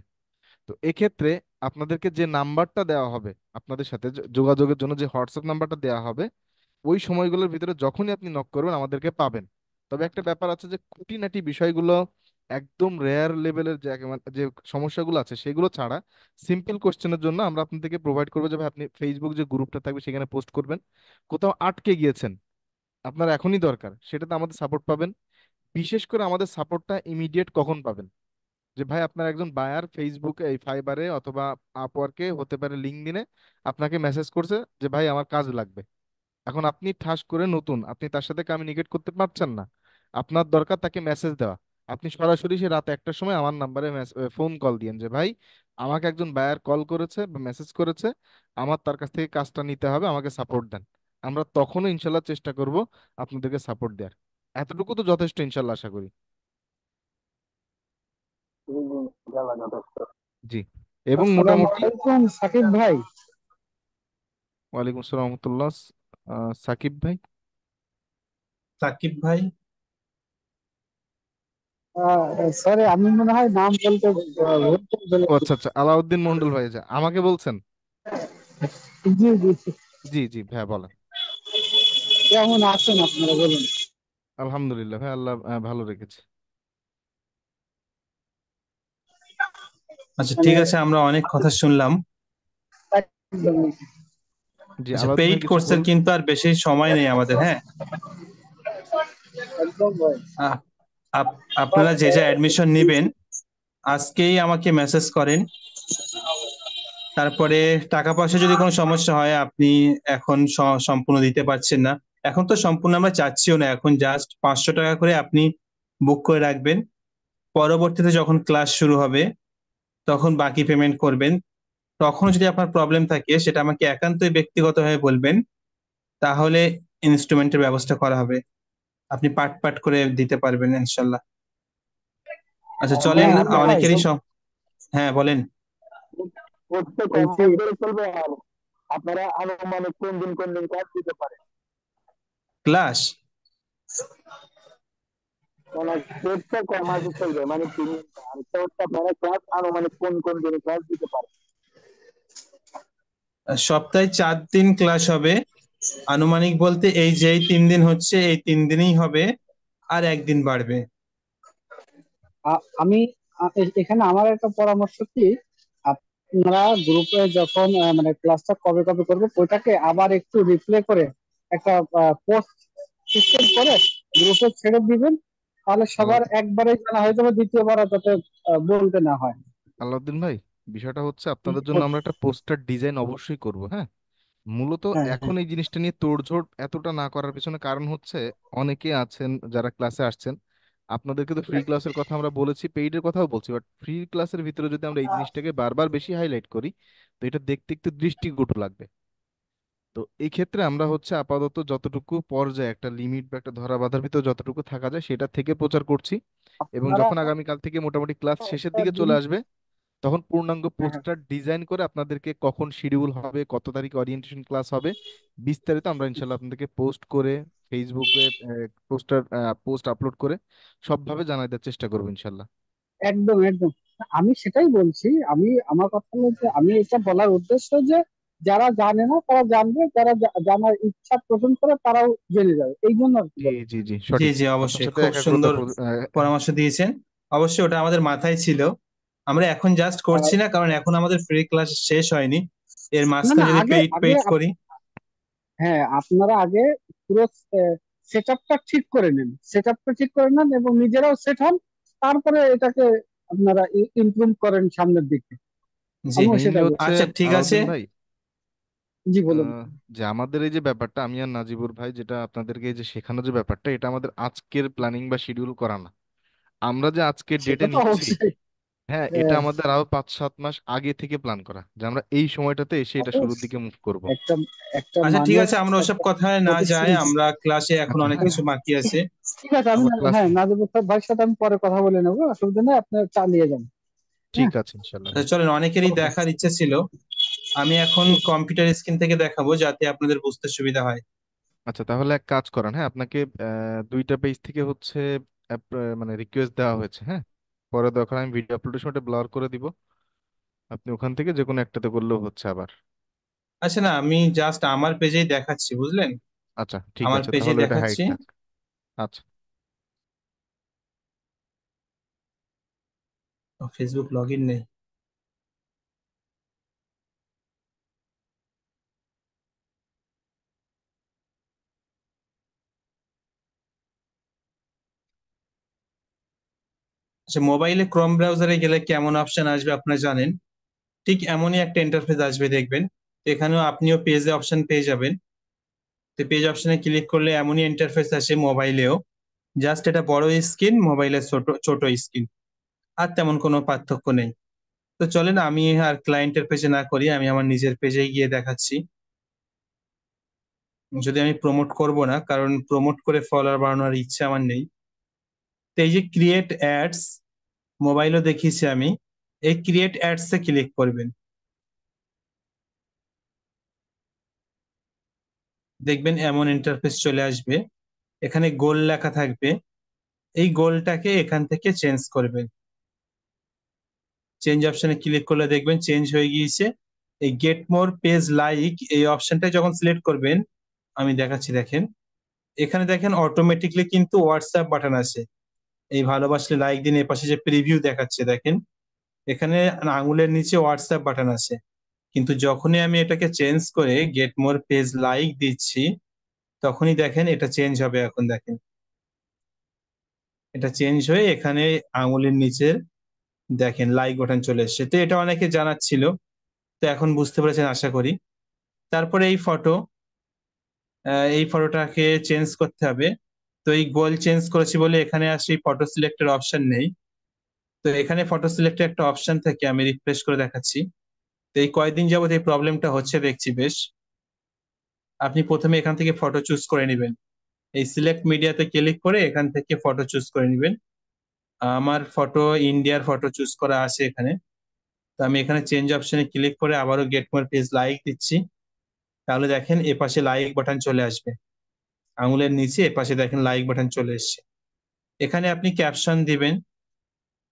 তো এক্ষেত্রে আপনাদেরকে যে নাম্বারটা দেওয়া হবে, আপনাদের সাথে যোগাযোগের জন্য যে হোয়াটসঅ্যাপ নাম্বারটা দেওয়া হবে, ওই সময়গুলোর ভিতরে যখনই আপনি নক করবেন আমাদেরকে পাবেন। তবে একটা ব্যাপার আছে যে খুঁটিনাটি বিষয়গুলো, একদম রেয়ার লেভেলের যে যে সমস্যাগুলো আছে সেগুলো ছাড়া, সিম্পল কোশ্চেনের জন্য আমরা আপনাদেরকে প্রোভাইড করবো যে ভাই আপনি ফেসবুক যে গ্রুপটা থাকবে সেখানে পোস্ট করবেন। কোথাও আটকে গিয়েছেন, আপনার এখনই দরকার, সেটাতে আমাদের সাপোর্ট পাবেন। বিশেষ করে আমাদের সাপোর্টটা ইমিডিয়েট কখন পাবেন, যে ভাই আপনার একজন বায়ার ফেসবুকে, এই ফাইবারে অথবা আপওয়ার্কে, হতে পারে লিঙ্কডইনে, আপনাকে মেসেজ করছে যে ভাই আমার কাজ লাগবে। এখন আপনি ঠাস করে নতুন, আপনি তার সাথে কমিউনিকেট করতে পারছেন না, আপনার দরকার তাকে মেসেজ দেওয়া। আপনি সরাসরি সে রাত 1টার সময় আমার নাম্বারে ফোন কল দিয়েন যে ভাই আমাকে একজন বায়ার কল করেছে বা মেসেজ করেছে, আমার তার কাছ থেকে কাজটা নিতে হবে, আমাকে সাপোর্ট দেন। আমরা তখনও ইনশাল্লাহ চেষ্টা করব আপনাদেরকে সাপোর্ট দেওয়ার। এতটুকু তো যথেষ্ট ইনশাল্লাহ, আশা করি। জি, জি, ইনশাআল্লাহ যথেষ্ট। জি। এবং আসসালামু মোটামুটি, আলাইকুম সাকিব ভাই। ওয়ালাইকুম আসসালাম রহমতুল্লাহ। সাকিব ভাই। সাকিব ভাই। সরি, আমি মনে হয় নাম বলতে ভুল করে ও ফেলেছি। আচ্ছা আচ্ছা, আলাউদ্দিন মন্ডল ভাই, যা আমাকে বলছেন? জি, জি, জি। জি জি ভাই, বলেন। কেমন আছেন আপনারা বলুন? আলহামদুলিল্লাহ ভাই, আল্লাহ ভালো রেখেছে। আচ্ছা মানে ঠিক আছে, আমরা অনেক কথা শুনলাম। একদম জি, আচ্ছা, আলাউদ্দিন পেইড ভাই কিছু কোর্সের বলুন। কিন্তু আর বেশি সময় নেই আমাদের, হ্যাঁ। একদম ভাই। আহ, আপনারা যে যে অ্যাডমিশন নেবেন আজকেই আমাকে মেসেজ করেন। তারপরে টাকা পয়সা যদি কোনো সমস্যা হয়, আপনি এখন সম্পূর্ণ দিতে পারছেন না, এখন তো সম্পূর্ণ আমরা চাচ্ছিও না, এখন জাস্ট 500 টাকা করে আপনি বুক করে রাখবেন। পরবর্তীতে যখন ক্লাস শুরু হবে তখন বাকি পেমেন্ট করবেন। তখন যদি আপনার প্রবলেম থাকে সেটা আমাকে একান্তই ব্যক্তিগতভাবে বলবেন, তাহলে ইনস্ট্রুমেন্টের ব্যবস্থা করা হবে, আপনি পার্ট পার্ট করে দিতে পারবেন ইনশাল্লাহ। আচ্ছা চলেন, হ্যাঁ ভাই, অনেকেরই হ্যাঁ বলেন। করতে কনফার্ম করে চলবে। আর আপনারা আনুমানিক কোন দিন কাজ দিতে পারেন? ক্লাস মানে কোর্সটা কয় মাসে চলবে, মানে 3 দিন? আরেকটা হচ্ছে আপনারা ক্লাস আনুমানিক কোন দিনে ক্লাস দিতে পারেন? সপ্তাহে 4 দিন ক্লাস হবে। আনুমানিক বলতে এই যে এই 3 দিন হচ্ছে, এই 3 দিনই হবে, আর একদিন বাড়বে। আমি এখানে আমার একটা পরামর্শ কি, আপনারা গ্রুপে যখন মানে ক্লাসটা কবে কবে করবে ওইটাকে আবার একটু রিপ্লে করে একটা পোস্ট সিস্টেম করে গ্রুপে ছেড়ে দিবেন, তাহলে সবার আলাউদ্দিন একবারে জানা হয়ে যাবে, দ্বিতীয়বার আর যাতে বলতে না হয়। আলাউদ্দিন ভাই, বিষয়টা হচ্ছে আপনাদের জন্য আমরা একটা পোস্টার ডিজাইন অবশ্যই করব, হ্যাঁ। মূলত হ্যাঁ, এখন হ্যাঁ, এই জিনিসটা নিয়ে তোড়জোড় এতটা না করার পিছনে কারণ হচ্ছে, অনেকে আছেন যারা ক্লাসে আসছেন, আপনাদেরকে তো ফ্রি ক্লাসের কথা আমরা বলেছি, পেইডের কথাও বলছি, বাট ফ্রি ক্লাসের ভিতরে যদি আমরা এই জিনিসটাকে বারবার বেশি হাইলাইট করি, তো এটা দেখতে একটু দৃষ্টিকটু লাগবে। তো এই ক্ষেত্রে আমরা হচ্ছে আপাতত যতটুকু পর্যায়ে একটা লিমিট বা একটা ধরা বাঁধার ভিতর যতটুকু থাকা যায় সেটা থেকে প্রচার করছি। এবং আপনারা যখন আগামীকাল থেকে মোটামুটি ক্লাস শেষের একটা দিকে চলে জিনিস। আসবে, তখন পূর্ণাঙ্গ হ্যাঁ, হ্যাঁ, পোস্টার ডিজাইন করে আপনাদেরকে কখন শিডিউল হবে, কত তারিখে অরিয়েন্টেশন ক্লাস হবে, বিস্তারিত আমরা ইনশাল্লাহ আপনাদেরকে পোস্ট করে, ফেসবুকে পোস্টার পোস্ট আপলোড করে সবভাবে জানাই দেওয়ার চেষ্টা করবো ইনশাল্লাহ। একদম একদম। আমি সেটাই বলছি। আমার কথা হলো যে আমি এটা বলার উদ্দেশ্য যে যারা জানে না তারা জানবে, যারা জানার ইচ্ছা পোষণ করে তারাও জেনে যাবে, এই জন্য আর কি জি বলা। জি জি, জি সঠিক। জি, আপনার অবশ্যই সাথে খুব একাগ্রতা সুন্দর পরামর্শ দিয়েছেন। অবশ্যই ওটা আমাদের মাথায় ছিল, আমরা এখন জাস্ট আর করছি না কারণ এখন আমাদের ফ্রি ক্লাস শেষ হয়নি, এর না, না, মাঝখানে যদি আগে পেইড আগে পেইড করি। হ্যাঁ, আপনারা আগে পুরো সেট আপটা ঠিক করে নেন, এবং নিজেরাও সেট হন। তারপরে এটাকে আপনারা ইমপ্রুভ করেন সামনের দিকে। জি। আমিও মেইনলি সেটা বলছি। হচ্ছে আচ্ছা ঠিক আছে। আলাউদ্দিন ভাই, জি, বলুন। আহ, যে আমাদের এই যে ব্যাপারটা, আমি আর নাজিবুর ভাই, যেটা আপনাদেরকে এই যে শেখানো যে ব্যাপারটা, এটা আমাদের আজকের প্ল্যানিং বা শিডিউল করা না। আমরা যে আজকের ডেটে সেটা তো নিচ্ছি, অবশ্যই। হ্যাঁ, এটা আমাদের আরো 5-7 মাস আগে থেকে প্ল্যান করা, যে আমরা এই সময়টাতে এসে এটা শুরুর দিকে মুভ করব। একটা একটা আচ্ছা ঠিক মানুষ, আছে, আমরা ওসব একটা কথায় না যাই, প্রতিষ্ঠান। আমরা ক্লাসে এখন আচ্ছা অনেক হ্যাঁ কিছু হ্যাঁ, বাকি আছে। ঠিক আছে, আমি আমরা ক্লাস, হ্যাঁ নাজিবুর ভাইয়ের সাথে আমি পরে কথা বলে নেবো, অসুবিধা নেই, আপনি চালিয়ে যান। ঠিক হ্যাঁ, আছে ইনশাল্লাহ আচ্ছা ভাই। চলেন, অনেকেরই ওকে। দেখার ইচ্ছে ছিল। আমি এখন কম্পিউটার স্ক্রিন থেকে দেখাবো যাতে আপনাদের বুঝতে সুবিধা হয়। আচ্ছা, তাহলে এক কাজ করেন, হ্যাঁ, আপনাকে দুইটা পেজ থেকে হচ্ছে মানে রিকোয়েস্ট দেওয়া হয়েছে, হ্যাঁ। পরে দরকার আমি ভিডিও আপলোডের সময় ব্লার করে দিব, আপনি ওখান থেকে যে কোনো একটাতে করলেও হচ্ছে আবার। আচ্ছা, না আমি জাস্ট আমার পেজেই দেখাচ্ছি, বুঝলেন? আচ্ছা ঠিক আমার আছে, পেজেই তাহলে এটা হাইড দেখাচ্ছি। থাক। আচ্ছা। ফেসবুক লগ ইন নেই। আচ্ছা, মোবাইলে ক্রোম ব্রাউজারে গেলে কেমন অপশন আসবে আপনারা জানেন। ঠিক এমনই একটা ইন্টারফেস আসবে দেখবেন। তো এখানেও আপনিও পেজে অপশন পেয়ে যাবেন। তো পেজ অপশনে ক্লিক করলে এমনই ইন্টারফেস আসে মোবাইলেও। জাস্ট এটা বড় স্ক্রিন, মোবাইলের ছোট ছোট স্ক্রিন, আর তেমন কোনো পার্থক্য নেই। তো চলেন আমি আর ক্লায়েন্টের পেজে না করি, আমি আমার নিজের পেজে গিয়ে দেখাচ্ছি। যদি আমি প্রমোট করব না, কারণ প্রমোট করে ফলোয়ার বাড়ানোর ইচ্ছা আমার নেই। তো এই যে ক্রিয়েট অ্যাডস, মোবাইলও দেখিয়েছি আমি। এই ক্রিয়েট অ্যাডস এ ক্লিক করবেন। দেখবেন এমন ইন্টারফেস চলে আসবে। এখানে গোল লেখা থাকবে। এই গোলটাকে এখান থেকে চেঞ্জ করবেন। চেঞ্জ অপশনে ক্লিক করলে দেখবেন চেঞ্জ হয়ে গিয়েছে। এই গেট মোর পেজ লাইক এই অপশনটা যখন সিলেক্ট করবেন, আমি দেখাচ্ছি দেখেন। এখানে দেখেন অটোমেটিকলি কিন্তু হোয়াটসঅ্যাপ বাটন আছে। এই ভালোবাসলে লাইক দিন, এর পাশে যে প্রিভিউ দেখাচ্ছে দেখেন, এখানে আঙুলের নিচে হোয়াটসঅ্যাপ বাটন আছে। কিন্তু যখনই আমি এটাকে চেঞ্জ করে গেট মোর পেজ লাইক দিচ্ছি, তখনই দেখেন এটা চেঞ্জ হবে। এখন দেখেন এটা চেঞ্জ হয়ে এখানে আঙুলের নিচের দেখেন লাইক বাটন চলে এসেছে। তো এটা অনেকে জানাচ্ছিল, তো এখন বুঝতে পেরেছেন আশা করি। তারপরে এই ফটোটাকে চেঞ্জ করতে হবে। তো এই গোল চেঞ্জ করেছি বলে এখানে আসি ফটো সিলেক্টের অপশন নেই। তো এখানে ফটো সিলেক্টের একটা অপশন থেকে আমি রিফ্রেশ করে দেখাচ্ছি। তো এই কয়েকদিন যাবত এই প্রবলেমটা হচ্ছে দেখছি বেশ। আপনি প্রথমে এখান থেকে ফটো চুজ করে নেবেন। এই সিলেক্ট মিডিয়াতে ক্লিক করে এখান থেকে ফটো চুজ করে নেবেন। আমার ফটো ইন্ডিয়ার ফটো চুজ করা আছে এখানে। তো আমি এখানে চেঞ্জ অপশনে ক্লিক করে আবারও গেট মোর পেজ লাইক দিচ্ছি। তাহলে দেখেন এপাশে লাইক বাটন চলে আসবে। আঙুলের নিচে এপাশে দেখেন লাইক বাটন চলে এসেছে। এখানে আপনি ক্যাপশন দিবেন।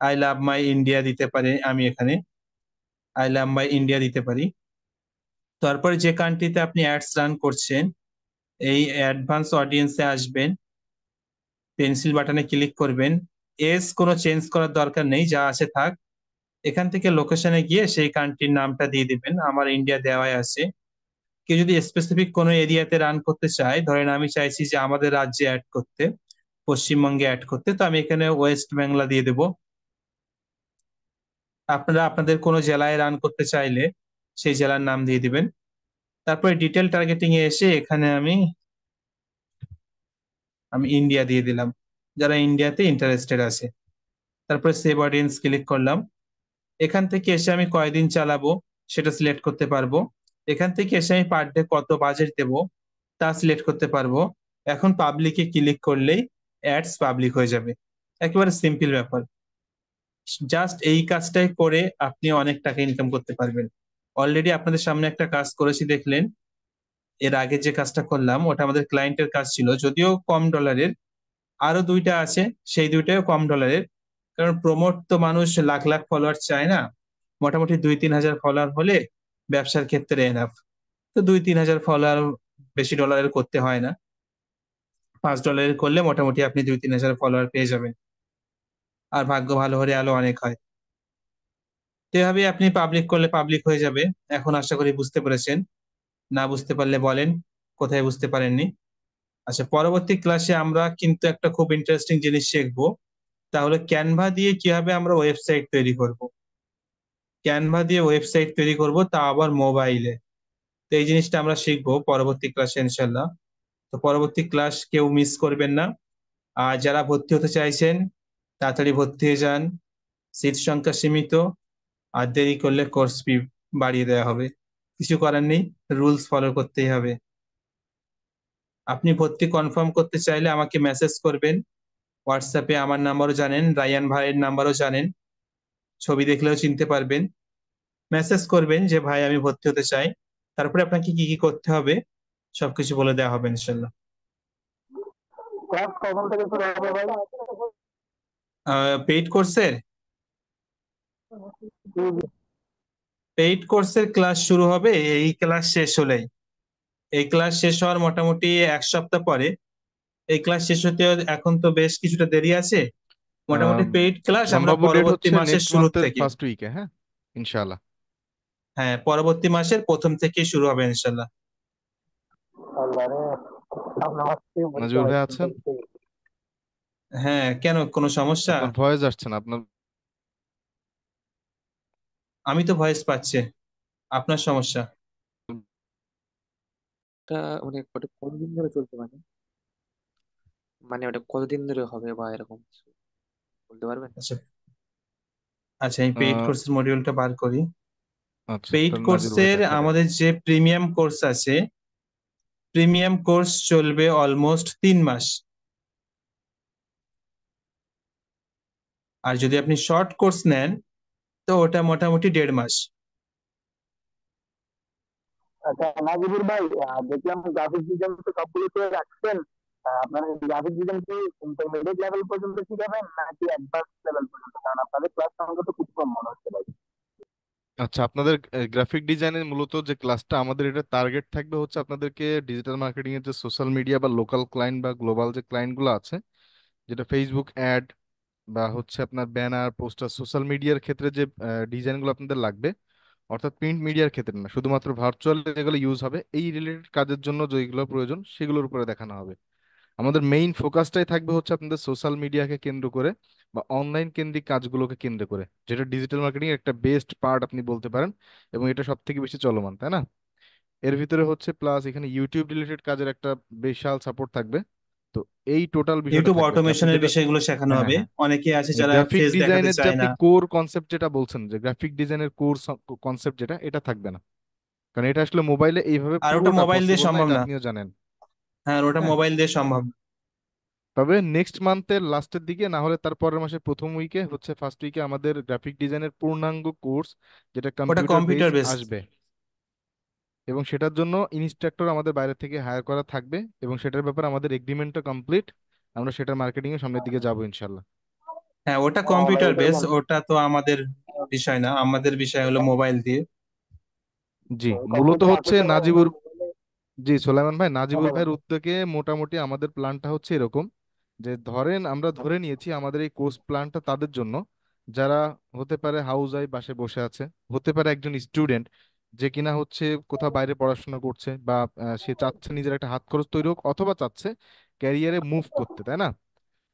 আই লাভ মাই ইন্ডিয়া দিতে পারে, আমি এখানে আই লাভ মাই ইন্ডিয়া দিতে পারি। তারপরে যে কান্ট্রিতে আপনি অ্যাডস রান করছেন, এই অ্যাডভান্স অডিয়েন্সে আসবেন। পেন্সিল বাটনে ক্লিক করবেন। এস কোনো চেঞ্জ করার দরকার নেই, যা আছে থাক। এখান থেকে লোকেশনে গিয়ে সেই কান্ট্রির নামটা দিয়ে দিবেন। আমার ইন্ডিয়া দেওয়াই আছে। কেউ যদি স্পেসিফিক কোনো এরিয়াতে রান করতে চায়, ধরেন আমি চাইছি যে আমাদের রাজ্যে অ্যাড করতে, পশ্চিমবঙ্গে অ্যাড করতে, তো আমি এখানে ওয়েস্ট বেঙ্গলা দিয়ে দেবো। আপনারা আপনাদের কোনো জেলায় রান করতে চাইলে সেই জেলার নাম দিয়ে দিবেন। তারপরে ডিটেল টার্গেটিং এ এসে এখানে আমি আমি ইন্ডিয়া দিয়ে দিলাম, যারা ইন্ডিয়াতে ইন্টারেস্টেড আছে। তারপরে সেভ অডিয়েন্স ক্লিক করলাম। এখান থেকে এসে আমি কয়দিন চালাবো সেটা সিলেক্ট করতে পারবো। এখান থেকে এসে আমি পার ডে কত বাজেট দেবো তা সিলেক্ট করতে পারবো। এখন পাবলিকে ক্লিক করলেই অ্যাডস পাবলিক হয়ে যাবে। একেবারে সিম্পল ব্যাপার। জাস্ট এই কাজটাই করে আপনি অনেক টাকা ইনকাম করতে পারবেন। অলরেডি আপনাদের সামনে একটা কাজ করেছি দেখলেন। এর আগে যে কাজটা করলাম ওটা আমাদের ক্লায়েন্টের কাজ ছিল, যদিও কম ডলারের। আরো দুইটা আছে, সেই দুইটাও কম ডলারের। কারণ প্রমোট তো মানুষ লাখ লাখ ফলোয়ার চায় না। মোটামুটি 2-3 হাজার ফলোয়ার হলে ব্যবসার ক্ষেত্রে এনাফ। তো 2-3 হাজার ফলোয়ার বেশি ডলারের করতে হয় না। $5 করলে মোটামুটি আপনি 2-3 হাজার ফলোয়ার পেয়ে যাবেন। আর ভাগ্য ভালো হলে আলো অনেক হয়। তো এভাবে আপনি পাবলিক করলে পাবলিক হয়ে যাবে। এখন আশা করি বুঝতে পেরেছেন। না বুঝতে পারলে বলেন কোথায় বুঝতে পারেননি। আচ্ছা, পরবর্তী ক্লাসে আমরা কিন্তু একটা খুব ইন্টারেস্টিং জিনিস শিখবো। তাহলে ক্যানভা দিয়ে কিভাবে আমরা ওয়েবসাইট তৈরি করব। ক্যানভা দিয়ে ওয়েবসাইট তৈরি করব, তা আবার মোবাইলে। তো এই জিনিসটা আমরা শিখবো পরবর্তী ক্লাসে ইনশাল্লাহ। তো পরবর্তী ক্লাস কেউ মিস করবেন না। আর যারা ভর্তি হতে চাইছেন তাড়াতাড়ি ভর্তি হয়ে যান। সিট সংখ্যা সীমিত। আর দেরি করলে কোর্স ফি বাড়িয়ে দেওয়া হবে। কিছু করার নেই, রুলস ফলো করতেই হবে। আপনি ভর্তি কনফার্ম করতে চাইলে আমাকে মেসেজ করবেন। হোয়াটসঅ্যাপে আমার নাম্বারও জানেন, রায়ান ভাইয়ের নাম্বারও জানেন। ছবি দেখলেও চিনতে পারবেন। মেসেজ করবেন যে ভাই আমি ভর্তি হতে চাই, তারপরে আপনাকে কি কি করতে হবে সবকিছু বলে দেওয়া হবে ইনশাল্লাহ। ক্লাস কখন থেকে শুরু হবে ভাই? পেইড কোর্সের জি, জি। পেইড কোর্সের ক্লাস শুরু হবে এই ক্লাস শেষ হলেই। এই ক্লাস শেষ হওয়ার মোটামুটি এক সপ্তাহ পরে এই ক্লাস শেষ হতে এখন তো বেশ কিছুটা দেরি আছে। মোটামুটি আম, পেইড ক্লাস আমরা সম্ভাব্য ডেট পরবর্তী হচ্ছে মাসের নেক্সট শুরুর মান্থের থেকে, ফার্স্ট উইকে, হ্যাঁ, ইনশাআল্লাহ। হ্যাঁ পরবর্তী মাসের প্রথম থেকেই শুরু হবে ইনশাল্লাহ। আল্লাহ রে, সামনে মাস থেকে পরীক্ষা নাজিবুল ভাই, ভাই চিন্তা আছেন? করতে হবে। হ্যাঁ কেন, কোনো সমস্যা? আপনার ভয়েস আসছে না আপনার। আমি তো ভয়েস পাচ্ছি, আপনার সমস্যা? ওটা মানে ওটা কতদিন ধরে চলছে, মানে মানে ওটা কতদিন ধরে হবে বা এরকম কিছু বলতে পারবেন? আচ্ছা, আচ্ছা এই পেইড আহ, কোর্সের মডিউলটা বার করি। আচ্ছা, পেইড তার নাজির ভাই কোর্সের দেখা দেন। আমাদের যে প্রিমিয়াম কোর্স আছে, প্রিমিয়াম কোর্স চলবে অলমোস্ট 3 মাস। আর যদি আপনি শর্ট কোর্স নেন তো ওটা মোটামুটি 1.5 মাস। আচ্ছা নাজিবুর ভাই, দেখলাম গ্রাফিক ডিজাইন তো সবগুলো তো রাখছেন। আপনার গ্রাফিক ডিজাইন কি ইন্টারমিডিয়েট লেভেল পর্যন্ত শিখাবেন নাকি অ্যাডভান্স লেভেল পর্যন্ত? কারণ আপনাদের ক্লাস সংখ্যা তো খুব কম মনে হচ্ছে ভাই। আচ্ছা, আপনাদের গ্রাফিক ডিজাইনের মূলত যে ক্লাসটা আমাদের, এটা টার্গেট থাকবে হচ্ছে আপনাদেরকে ডিজিটাল মার্কেটিং এর যে সোশ্যাল মিডিয়া বা লোকাল ক্লায়েন্ট বা গ্লোবাল যে ক্লায়েন্ট গুলো আছে, যেটা ফেসবুক অ্যাড বা হচ্ছে আপনার ব্যানার পোস্টার সোশ্যাল মিডিয়ার ক্ষেত্রে যে ডিজাইনগুলো আপনাদের লাগবে, অর্থাৎ প্রিন্ট মিডিয়ার ক্ষেত্রে না, শুধুমাত্র ভার্চুয়াল যেগুলো ইউজ হবে এই রিলেটেড কাজের জন্য যেগুলো প্রয়োজন সেগুলোর উপরে দেখানো হবে। আমাদের মেইন ফোকাসটাই থাকবে হচ্ছে আপনাদের সোশ্যাল মিডিয়াকে কেন্দ্র করে বা অনলাইন কেন্দ্রিক কাজগুলোকে কেন্দ্র করে, যেটা ডিজিটাল মার্কেটিং এর একটা বেস্ট পার্ট আপনি বলতে পারেন, এবং এটা সব থেকে বেশি চলমান, তাই না? এর ভিতরে হচ্ছে প্লাস এখানে ইউটিউব রিলেটেড কাজের একটা বিশাল সাপোর্ট থাকবে। তো এই টোটাল বিষয়টা ইউটিউব থাকবে যে আপনি অটোমেশনের যেটা, বিষয়গুলো শেখানো হ্যাঁ হ্যাঁ হবে। হ্যাঁ, অনেকে আছে যারা গ্রাফিক ফেস দেখাতে ডিজাইনের যে চায় আপনি না। কোর কনসেপ্ট যেটা বলছেন, যে গ্রাফিক ডিজাইনের কোর কনসেপ্ট যেটা, এটা থাকবে না, কারণ এটা আসলে মোবাইলে এইভাবে আর ওটা পুরোটা মোবাইল দিয়ে পসিবল না, সম্ভব এটা না। আপনিও জানেন। হ্যাঁ আর ওটা হ্যাঁ, মোবাইল দিয়ে সম্ভব না। তবে নেক্সট মান্থের লাস্টের দিকে না হলে তার পরের মাসের প্রথম উইকে হচ্ছে ফার্স্ট উইকে আমাদের গ্রাফিক ডিজাইনের পূর্ণাঙ্গ কোর্স, যেটা ওটা কম্পিউটার বেস কম্পিউটার বেস। আসবে, এবং সেটার জন্য ইনস্ট্রাক্টর আমাদের বাইরে থেকে হায়ার করা থাকবে, এবং সেটার ব্যাপারে আমাদের এগ্রিমেন্টও কমপ্লিট। আমরা সেটার মার্কেটিং এর সামনের দিকে যাবো ইনশাল্লাহ। হ্যাঁ ওটা হ্যাঁ ভাই, কম্পিউটার এটাই বেস, জানতে ওটা তো আমাদের বিষয় না, আমাদের বিষয় হলো মোবাইল দিয়ে। জি, মূলত কম্পিউটার আছে হচ্ছে তো ভাই নাজিবুর, আমার। জি সোলাইমান ভাই, হ্যাঁ নাজিবুল বলেন। ভাইয়ের উদ্যোগে মোটামুটি আমাদের প্ল্যানটা হচ্ছে এরকম, যে ধরেন আমরা ধরে নিয়েছি আমাদের এই কোর্স প্ল্যানটা তাদের জন্য যারা হতে পারে হাউস ওয়াইফ বাসে বসে আছে, হতে পারে একজন স্টুডেন্ট যে কিনা হচ্ছে কোথাও বাইরে পড়াশোনা করছে, বা সে চাচ্ছে নিজের একটা হাত খরচ তৈরি হোক, অথবা চাচ্ছে ক্যারিয়ারে মুভ করতে, তাই না?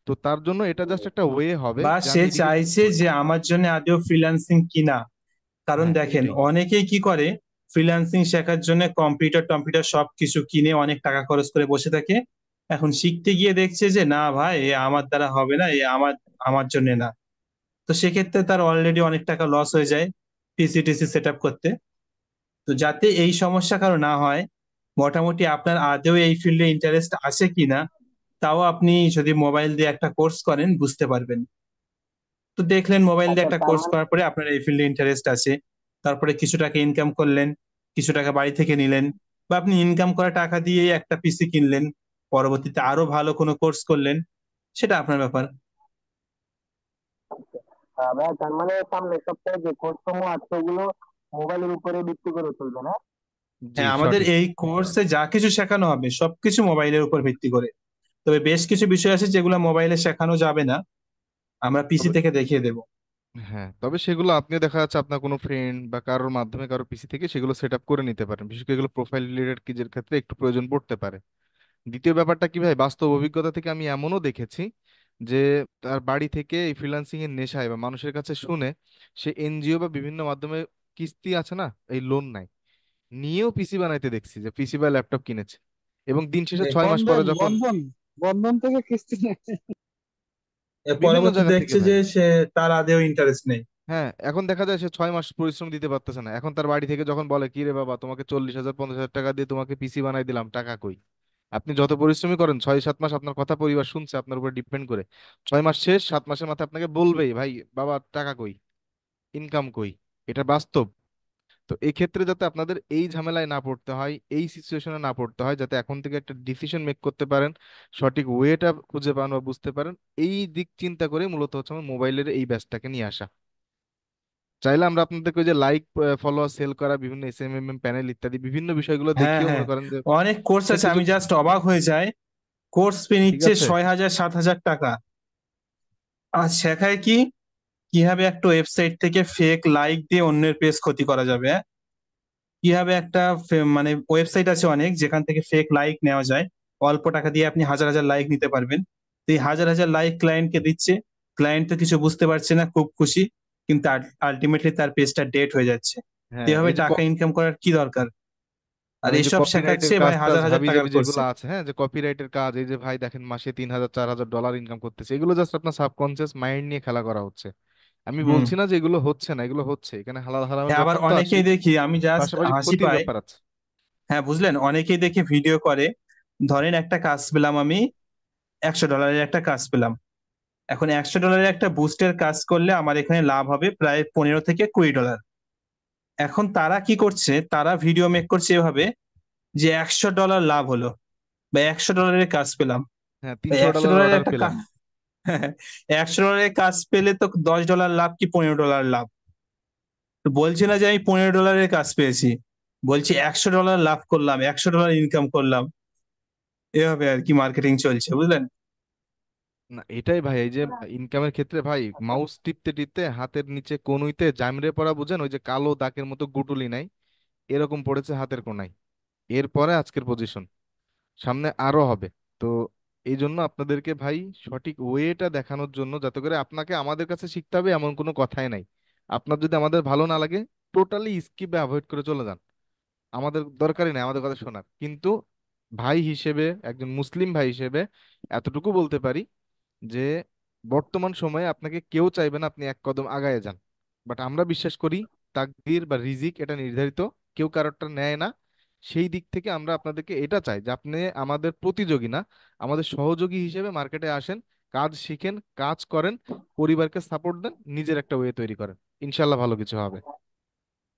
তো তার জন্য এটা জাস্ট একটা ওয়ে হবে বা যে সে আমি এদিকে, চাইছে যে আমার জন্য আদৌ ফ্রিল্যান্সিং কিনা। কারণ হ্যাঁ দেখেন এইটাই, অনেকেই কি করে, ফ্রিল্যান্সিং শেখার জন্য কম্পিউটার টম্পিউটার সবকিছু কিনে অনেক টাকা খরচ করে বসে থাকে। এখন শিখতে গিয়ে দেখছে যে না ভাই এ আমার দ্বারা হবে না, এ আমার আমার জন্য না। তো সেক্ষেত্রে তার অলরেডি অনেক টাকা লস হয়ে যায় পিসি টিসি সেট আপ করতে। তো যাতে এই সমস্যা কারো না হয়, মোটামুটি আপনার আদৌ এই ফিল্ডে ইন্টারেস্ট আছে কিনা তাও আপনি যদি মোবাইল দিয়ে একটা কোর্স করেন বুঝতে পারবেন। তো দেখলেন মোবাইল দিয়ে আচ্ছা একটা তার কোর্স মানে, করার পরে আপনার এই ফিল্ডে ইন্টারেস্ট আছে, তারপরে কিছু টাকা ইনকাম করলেন, কিছু টাকা বাড়ি থেকে নিলেন, বা আপনি ইনকাম করা টাকা দিয়ে একটা পিসি কিনলেন, পরবর্তীতে আরো ভালো কোনো কোর্স করলেন, সেটা আপনার ব্যাপার। ভাই তার মানে সামনের সপ্তাহে যে কোর্স সমূহ আছে ওগুলো মোবাইলের উপরে ভিত্তি করে চলবে না? জি হ্যাঁ আমাদের সঠিক। এই কোর্সে যা কিছু শেখানো হবে সবকিছু মোবাইলের উপর ভিত্তি করে। তবে বেশ কিছু বিষয় আছে যেগুলো মোবাইলে শেখানো যাবে না, আমরা পিসি তবে থেকে দেখিয়ে দেবো। হ্যাঁ, তবে সেগুলো আপনিও দেখা যাচ্ছে আপনার কোনো ফ্রেন্ড বা কারোর মাধ্যমে কারো পিসি থেকে সেগুলো সেট আপ করে নিতে পারেন, বিশেষ করে এগুলো প্রোফাইল রিলেটেড কাজের ক্ষেত্রে একটু প্রয়োজন পড়তে পারে। দ্বিতীয় ব্যাপারটা কি ভাই, বাস্তব অভিজ্ঞতা থেকে আমি এমনও দেখেছি যে তার বাড়ি থেকে এই ফ্রিল্যান্সিং এর নেশায় বা মানুষের কাছে শুনে সে এনজিও বা বিভিন্ন মাধ্যমে কিস্তি আছে না, এই লোন নাই, নিয়েও পিসি বানাইতে দেখছি, যে পিসি বা ল্যাপটপ কিনেছে, এবং দিন শেষে 6 মাস পরে বন্ধন যখন বন্ধন বন্ধন থেকে কিস্তি নেয়। এর বিভিন্ন পরবর্তী জায়গা থেকে দেখছে ভাই, যে সে তার আদেও ইন্টারেস্ট নেই। হ্যাঁ এখন দেখা যায় সে 6 মাস পরিশ্রম দিতে পারতেছে না, এখন তার বাড়ি থেকে যখন বলে কি রে বাবা, তোমাকে 40,000 50,000 টাকা দিয়ে তোমাকে পিসি বানাই দিলাম, টাকা কই? আপনি যত পরিশ্রমই করেন 6-7 মাস আপনার কথা পরিবার শুনছে, আপনার উপর ডিপেন্ড করে, 6 মাস শেষ, 7 মাসের মাথায় আপনাকে বলবেই ভাই বাবা টাকা কই, ইনকাম কই। এটা বাস্তব। তো এই ক্ষেত্রে যাতে আপনাদের এই ঝামেলায় না পড়তে হয়, এই সিচুয়েশনে না পড়তে হয়, যাতে এখন থেকে একটা ডিসিশন মেক করতে পারেন, সঠিক ওয়েটা খুঁজে পান বা বুঝতে পারেন, এই দিক চিন্তা করে মূলত হচ্ছে আমার মোবাইলের এই ব্যাচটাকে নিয়ে আসা। চাইলে আমরা আপনাদেরকে ওই যে লাইক, ফলোয়ার, সেল করা, বিভিন্ন এসএমএম প্যানেল ইত্যাদি বিভিন্ন বিষয়গুলো হ্যাঁ, দেখিয়েও হ্যাঁ, মনে করেন যে অনেক কোর্স আছে, অনেক আমি সুযোগ। জাস্ট অবাক হয়ে যাই। কোর্স ফি ঠিক নিচ্ছে আছে। 6,000 7,000 টাকা। আর শেখায় কি, কিভাবে একটা ওয়েবসাইট থেকে ফেক লাইক দিয়ে অন্যের পেজ ক্ষতি করা যাবে, হ্যাঁ? কিভাবে একটা মানে ওয়েবসাইট আছে অনেক যেখান থেকে ফেক লাইক নেওয়া যায়, অল্প টাকা দিয়ে আপনি হাজার হাজার লাইক নিতে পারবেন। তো এই হাজার হাজার লাইক ক্লায়েন্টকে দিচ্ছে, ক্লায়েন্ট তো কিছু বুঝতে পারছে না, খুব খুশি, কিন্তু আলটিমেটলি তার পেজটা ডেট হয়ে যাচ্ছে। তো হ্যাঁ, এভাবে এই যে টাকা ইনকাম করার কি দরকার? আর মানে এই যে এসব কপিরাইটের শেখাচ্ছে কাজ ভাই টাজ হাজার হাজার হাবি টাকার জাবি যেগুলো কোর্সে। আছে, হ্যাঁ, যে কপিরাইটের কাজ, এই যে ভাই দেখেন মাসে 3,000 4,000 ডলার ইনকাম করতেছে, এগুলো জাস্ট আপনার সাবকনসিয়াস মাইন্ড নিয়ে খেলা করা হচ্ছে। আমি হুম। বলছি না যে এগুলো হচ্ছে না, এগুলো হচ্ছে, এখানে হালাল হারামের হ্যাঁ, আবার ব্যাপার তো অনেকেই আছেই, দেখি, আমি জাস্ট পাশাপাশি হাসি ক্ষতির পায়। ব্যাপার আছে। হ্যাঁ, বুঝলেন, অনেকেই দেখি ভিডিও করে। ধরেন একটা কাজ পেলাম আমি, $100 একটা কাজ পেলাম। এখন $100 একটা বুস্টের কাজ করলে আমার এখানে লাভ হবে প্রায় $15 থেকে $20। এখন তারা কি করছে, তারা ভিডিও মেক করছে এভাবে যে $100 লাভ হলো, বা $100 কাজ পেলাম। হ্যাঁ, এই 300 একশো ডলার ডলারের অর্ডার একটা পেলাম। $100 কাজ পেলে তো $10 লাভ কি $15 লাভ। তো বলছি না যে আমি $15 কাজ পেয়েছি, বলছি $100 লাভ করলাম, $100 ইনকাম করলাম। এভাবে আর কি মার্কেটিং চলছে, বুঝলেন? না এটাই ভাই, এই যে ইনকামের ক্ষেত্রে ভাই, মাউস টিপতে টিপতে হাতের নিচে কনুইতে জামরে পড়া, বুঝেন ওই যে কালো দাগের মতো গুটুলি নাই, এরকম পড়েছে হাতের কোনায়। এরপরে আজকের পজিশন, সামনে আরো হবে। তো এই জন্য আপনাদেরকে ভাই সঠিক ওয়েটা দেখানোর জন্য, যাতে করে আপনাকে আমাদের কাছে শিখতে হবে এমন কোনো কথাই নাই। আপনার যদি আমাদের ভালো না লাগে, টোটালি স্কিপ বা অ্যাভয়েড করে চলে যান, আমাদের দরকারই নাই আমাদের কথা শোনার। কিন্তু ভাই হিসেবে, একজন মুসলিম ভাই হিসেবে এতটুকু বলতে পারি যে বর্তমান সময়ে আপনাকে কেউ চাইবে না আপনি এক কদম আগায় যান, বাট আমরা বিশ্বাস করি তাকদীর বা রিজিক এটা নির্ধারিত, কেউ কারোরটা নেয় না। সেই দিক থেকে আমরা আপনাদেরকে এটা চাই যে আপনি আমাদের প্রতিযোগী না, আমাদের সহযোগী হিসেবে মার্কেটে আসেন, কাজ শিখেন, কাজ করেন, পরিবারকে সাপোর্ট দেন, নিজের একটা ওয়ে তৈরি করেন। ইনশাল্লাহ ভালো কিছু হবে।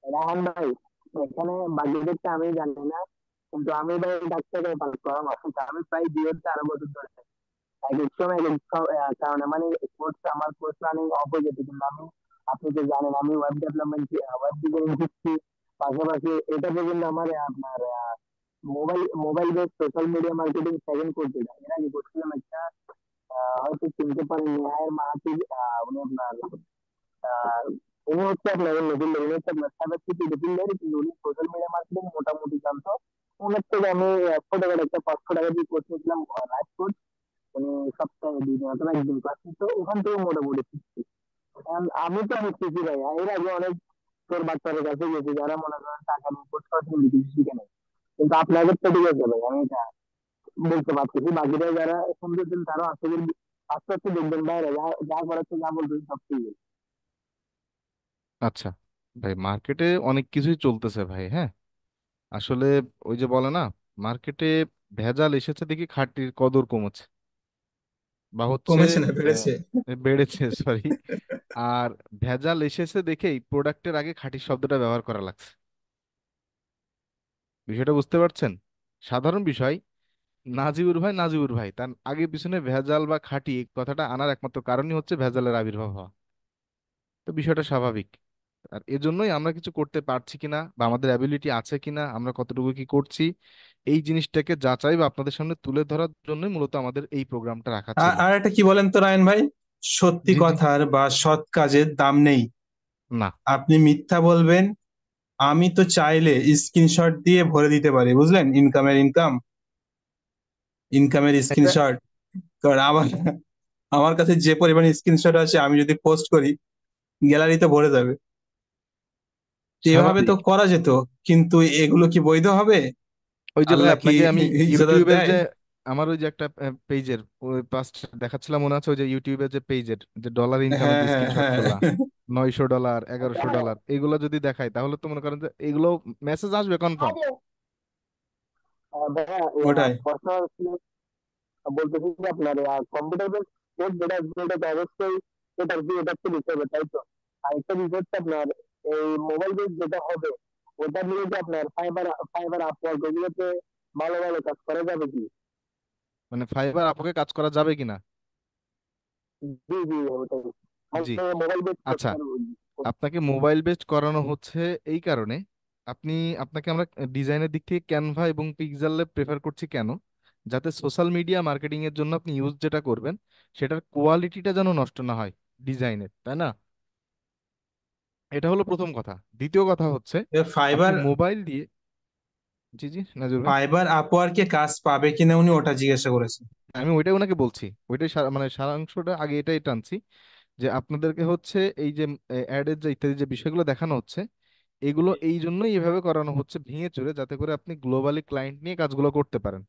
রাহান ভাই, এখানে বাকিদেরটা আমি জানি না, কিন্তু আমি ভাই ডাক্তারের পরামর্শ আমি প্রায় 2 থেকে 4 বছর ধরে এক এক সময় এক এক কারণে মানে কোর্স, আমার কোর্স রানিং অপোজিট, কিন্তু আমি, আপনি তো জানেন আমি ওয়েব ডেভেলপমেন্ট, ওয়েব ডিজাইন শিখছি, পাশাপাশি এটা পর্যন্ত আমার আপনার mobile mobile base social media marketing second course, এটা এর আগে করছিলাম একটা, হয়তো চিনতে পারেন নেহায়ের মাহাতির, উনি আপনার আহ, উনি হচ্ছে আপনার নতুন, উনি হচ্ছে আপনার সাইবার সিকিউরিটি ফিল্ডের, কিন্তু উনি সোশ্যাল মিডিয়া মার্কেটিং মোটামুটি জানতো। ওনার থেকে আমি ছোটখাটো একটা 500 টাকা দিয়ে কোর্স নিয়েছিলাম, লাইভ কোর্স। উনি সপ্তাহে 2 দিন অথবা একদিন ক্লাস নিত, ওখান থেকে মোটামুটি শিখছি। আমি তো অনেক শিখি ভাই, এর আগে অনেক তোর বাচ্চাদের কাছে গেছি যারা মনে করেন টাকা নিয়ে কোর্স করার কিছু শিখে নেই, কিন্তু আপনাদের তো ঠিক আছে ভাই, আমি এটা বলতে পারতেছি। বাকিরা যারা শুনতেছেন তারাও আশা করি আস্তে আস্তে দেখবেন বাইরে যা যা করাচ্ছে, যা বলতেছে সব ঠিক আছে। আচ্ছা ভাই, মার্কেটে অনেক কিছুই চলতেছে ভাই, হ্যাঁ। আসলে ওই যে বলে না, মার্কেটে ভেজাল এসেছে দেখি খাঁটির কদর কমেছে, বা হচ্ছে কমেছে না বেড়েছে? বেড়েছে, সরি। আর ভেজাল এসেছে দেখেই প্রোডাক্টের আগে খাঁটি শব্দটা ব্যবহার করা লাগছে। বিষয়টা বুঝতে পারছেন? সাধারণ বিষয়। নাজিবুর ভাই, নাজিবুর ভাই, তার আগে পিছনে ভেজাল বা খাঁটি এই কথাটা আনার একমাত্র কারণই হচ্ছে ভেজালের আবির্ভাব হওয়া। তো বিষয়টা স্বাভাবিক। আর এজন্যই আমরা কিছু করতে পারছি কিনা বা আমাদের অ্যাবিলিটি আছে কিনা, আমরা কতটুকু কি করছি, এই জিনিসটাকে যাচাই বা আপনাদের সামনে তুলে ধরার জন্যই মূলত আমাদের এই প্রোগ্রামটা রাখা আর ছিল। আর একটা কি বলেন তো রায়ন ভাই, সত্যি জি জি। কথার বা সৎ কাজের দাম নেই। না, আপনি মিথ্যা বলবেন, আমি তো চাইলে স্ক্রিনশট দিয়ে ভরে দিতে পারি, বুঝলেন, ইনকামের এটা স্ক্রিনশট। কারণ আমার আমার কাছে যে পরিমাণ স্ক্রিনশট আছে, আমি যদি পোস্ট করি গ্যালারিতে ভরে যাবে। তো এভাবে তো স্বাভাবিক। করা যেত, কিন্তু এগুলো কি বৈধ হবে? ওই যে ভাই আল্লাহ কি আপনাকে আমি ইজাজত ইউটিউবের দেয়? যে, আমার ওই যে একটা পেজের ওই পাস্ট দেখাচ্ছিলাম, মনে আছে ওই যে ইউটিউবের যে পেজের যে ডলার ইনকামের হ্যাঁ, যে হ্যাঁ, স্ক্রিনশট হ্যাঁ। গুলা, $900 $1,100 এগুলো যদি দেখাই, তাহলে তো মনে করেন যে এগুলো মেসেজ আসবে কনফার্ম। ভাইয়া ওটাই। প্রশ্ন হচ্ছে, বলতেছি যে আপনার কম্পিউটার বেস কোড যেটা আসবে, এটা তো অবশ্যই এটা আর কি, এটা তো দিতে হবে তাই তো। আর একটা বিষয় হচ্ছে আপনার এই মোবাইল বেস যেটা হবে, ওটা নিয়ে কি আপনার ফাইবার ফাইবার আপওয়ার্ক ওগুলোতে ভালো ভালো কাজ করা যাবে কি? মানে ফাইবার আপকে কাজ করা যাবে কিনা? জি জি ওটাই, জি, মানে মোবাইল বেস আচ্ছা। করতে পারবো। আপনাকে মোবাইল বেসড করানো হচ্ছে এই কারণে, আপনি আপনাকে আমরা ডিজাইনের দিক থেকে ক্যানভা এবং পিক্সেল ল্যাব প্রেফার করছি কেন, যাতে সোশ্যাল মিডিয়া মার্কেটিং এর জন্য আপনি ইউজ যেটা করবেন সেটার কোয়ালিটিটা যেন নষ্ট না হয় ডিজাইনের, তাই না? এটা হলো প্রথম কথা। দ্বিতীয় কথা হচ্ছে আপনি ফাইবার মোবাইল দিয়ে, জি জি নাজুর ভাই। ফাইবার আপওয়ার্কে কাজ পাবে কিনা উনি ওটা জিজ্ঞাসা করেছেন। আমি ওইটাই ওনাকে বলছি, ওইটাই মানে সারাংশটা আগে এটাই টানছি, যে আপনাদেরকে হচ্ছে এই যে অ্যাডের যে ইত্যাদি যে বিষয়গুলো দেখানো হচ্ছে, এগুলো এই জন্যই এভাবে করানো হচ্ছে ভেঙে চুরে, যাতে করে আপনি গ্লোবালি ক্লায়েন্ট নিয়ে কাজগুলো করতে পারেন।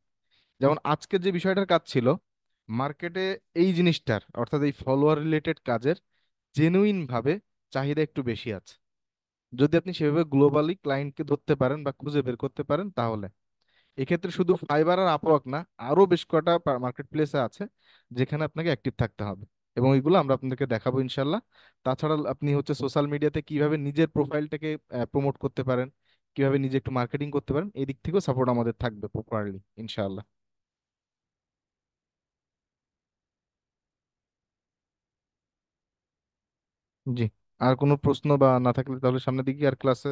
যেমন আজকের যে বিষয়টার কাজ ছিল মার্কেটে, এই জিনিসটার অর্থাৎ এই ফলোয়ার রিলেটেড কাজের জেনুইন ভাবে চাহিদা একটু বেশি আছে। যদি আপনি সেভাবে গ্লোবালি ক্লায়েন্টকে ধরতে পারেন বা খুঁজে বের করতে পারেন, তাহলে এক্ষেত্রে শুধু ফাইবার আর আপওয়ার্ক না, আরো বেশ কটা মার্কেট প্লেসে আছে যেখানে আপনাকে অ্যাক্টিভ থাকতে হবে, এবং ওইগুলো আমরা আপনাদেরকে দেখাবো ইনশাল্লাহ। তাছাড়া আপনি হচ্ছে সোশ্যাল মিডিয়াতে কিভাবে নিজের প্রোফাইলটাকে প্রমোট করতে পারেন, কিভাবে নিজে একটু মার্কেটিং করতে পারেন, এই দিক থেকেও সাপোর্ট আমাদের থাকবে প্রপারলি ইনশাআল্লাহ। জি, আর কোনো প্রশ্ন বা না থাকলে তাহলে সামনের দিকে আর ক্লাসে,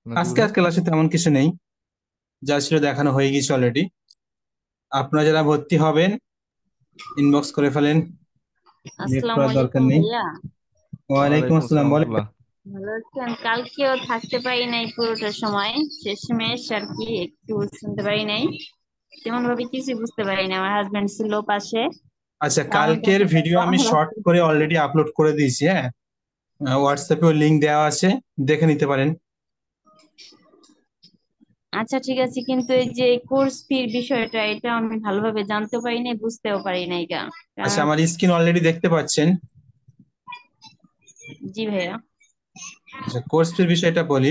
নাজিবুল আজকে ভাই। আর ক্লাসে তেমন কিছু নেই, যা ছিল দেখানো হয়ে গেছে অলরেডি। আপনারা যারা ভর্তি হবেন ইনবক্স করে ফেলেন, লেট আসসালামু করার দরকার আলাইকুম নেই। ভাইয়া। ওয়ালাইকুম ওয়ালাইকুম আসসালাম, আসসালাম বলেন। রহমতুল্লাহ। ভালো আছেন? কালকেও থাকতে পারি নাই পুরোটা সময়, শেষমেশ আর কি একটু শুনতে পারি নাই, তেমন ভাবে কিছু বুঝতে পারি না। আমার হাজবেন্ড ছিল পাশে, আচ্ছা, সাউন্ড কালকের ভিডিও আমি শর্ট করে অলরেডি আপলোড করে দিয়েছি, হ্যাঁ। হোয়াটসঅ্যাপে লিংক দেওয়া আছে, দেখে নিতে পারেন। আচ্ছা ঠিক আছে, কিন্তু এই যে কোর্স ফির বিষয়টা, এটা আমি ভালোভাবে জানতে পারি নাই, বুঝতেও পারি নাই গা। আচ্ছা, কারণ আমার স্ক্রিন অলরেডি দেখতে পাচ্ছেন। জি ভাইয়া। আচ্ছা, কোর্স ফির বিষয়টা বলি।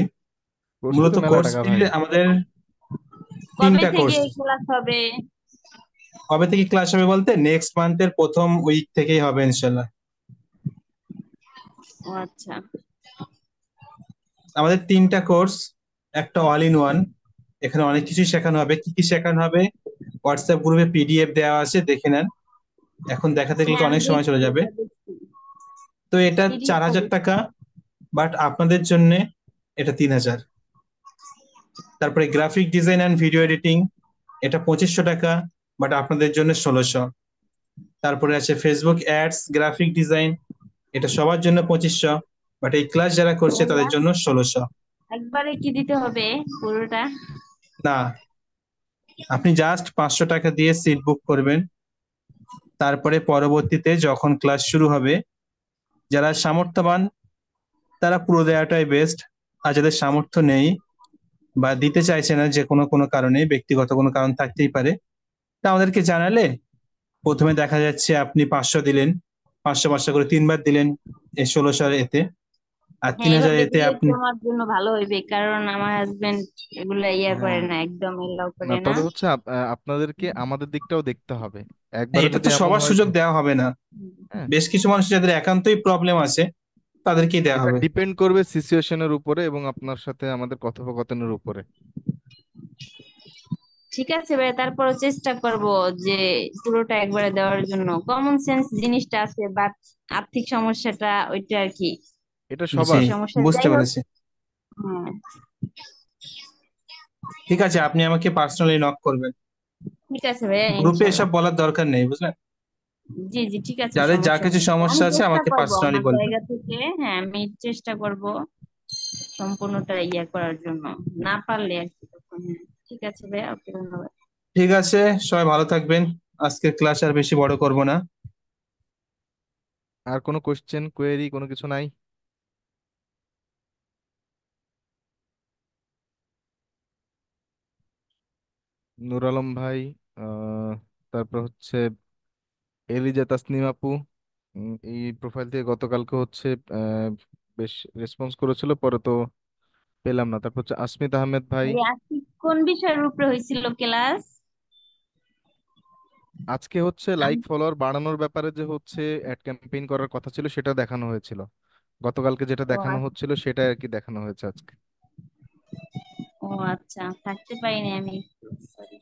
কোর্স ফি মূলত তো মেলা কোর্স টাকা ফি ভাই। আমাদের কবে তিনটা থেকে কোর্স। ক্লাস হবে? কবে থেকে ক্লাস হবে বলতে নেক্সট মান্থের প্রথম উইক থেকেই হবে ইনশাল্লাহ। ও আচ্ছা। আমাদের তিনটা কোর্স, একটা অল ইন ওয়ান। এখানে অনেক কিছু শেখানো হবে। কি কি শেখানো হবে হোয়াটসঅ্যাপ গ্রুপে পিডিএফ দেওয়া আছে, দেখে নেন। এখন দেখাতে গেলে হ্যাঁ তো আমি অনেক সময় চলে দেখছি, যাবে। ওটা দেখছি। তো এটা পিডিএফ 4,000 টাকা, বাট আপনাদের জন্য এটা 3,000। তারপরে graphic design and video editing, এটা 2,500 টাকা, বাট আপনাদের জন্য 1,600। তারপরে আছে ফেসবুক অ্যাডস গ্রাফিক ডিজাইন, এটা সবার জন্য 2,500, বাট এই ক্লাস যারা করছে তাদের জন্য 1,600। একবারে কি দিতে হবে পুরোটা? না, আপনি জাস্ট 500 টাকা দিয়ে সিট বুক করবেন। তারপরে পরবর্তীতে যখন ক্লাস শুরু হবে, যারা সামর্থ্যবান তারা পুরো দেওয়াটাই বেস্ট। আর যাদের সামর্থ্য নেই বা দিতে চাইছে না, যে কোনো কোনো কারণে, ব্যক্তিগত কোনো কারণ থাকতেই পারে, তা আমাদেরকে জানালে প্রথমে দেখা যাচ্ছে আপনি 500 দিলেন, 500 500 করে 3 বার দিলেন, এই 1,600 এতে। আর হ্যাঁ, 3,000 এভাবে এতে দিলে একটু আপনি। আমার জন্য ভালো হইবে, কারণ আমার হাজবেন্ড এগুলা করে হ্যাঁ, না, একদম এলাও না করে না। তবে হচ্ছে আপনাদেরকে আমাদের দিকটাও দেখতে হবে। একবারে এটা যদি তো এমন সবার হয় সুযোগ যে, দেওয়া হবে না। হুম। হ্যাঁ, বেশ কিছু মানুষ যাদের একান্তই প্রবলেম আছে তাদেরকেই দেওয়া এটা হবে। ডিপেন্ড করবে সিচুয়েশনের উপরে এবং আপনার সাথে আমাদের কথোপকথনের উপরে। ঠিক আছে ভাই, তারপরও চেষ্টা করব যে পুরোটা একবারে দেওয়ার জন্য। কমন সেন্স জিনিসটা আছে, বাট আর্থিক সমস্যাটা ওইটা আর কি। এটা জি, এই সবার। সমস্যা বুঝতে যাই হোক। পেরেছি। হ্যাঁ ঠিক আছে, আপনি আমাকে পার্সোনালি নক করবেন। ঠিক আছে ভাইয়া, গ্রুপে ইনশাল্লাহ। এসব বলার দরকার নেই, বুঝলেন। জি জি ঠিক আছে, যাদের যা সমস্যা কিছু নেই। আমি সমস্যা আছে চেষ্টা আমাকে করব পার্সোনালি আমার বলবেন। জায়গা থেকে, হ্যাঁ আমি চেষ্টা করব সম্পূর্ণটা করার জন্য। না পারলে আর কি তখন, হ্যাঁ। ঠিক আছে ভাইয়া, ওকে, ধন্যবাদ। ঠিক আছে, সবাই ভালো থাকবেন। আজকের ক্লাস আর বেশি বড় করব না। আর কোনো কোশ্চেন কোয়েরি কোনো কিছু নাই? নূর আলম ভাই, আহ তারপর হচ্ছে এলিজা তাসনিম আপু, এই প্রোফাইল থেকে গতকালকে হচ্ছে আহ, বেশ রেসপন্স করেছিল, পরে তো পেলাম না। তারপর হচ্ছে আসমিত আহমেদ ভাই। ভাইয়া আজকে কোন বিষয়ের উপরে হয়েছিল ক্লাস? আজকে হচ্ছে লাইক ফলোয়ার বাড়ানোর ব্যাপারে যে হচ্ছে অ্যাড ক্যাম্পেইন করার কথা ছিল সেটা দেখানো হয়েছিল। গতকালকে যেটা ও দেখানো আচ্ছা। হচ্ছিল সেটা আর কি দেখানো হয়েছে আজকে। ও আচ্ছা, থাকতে পারিনি আমি, একটু সরি।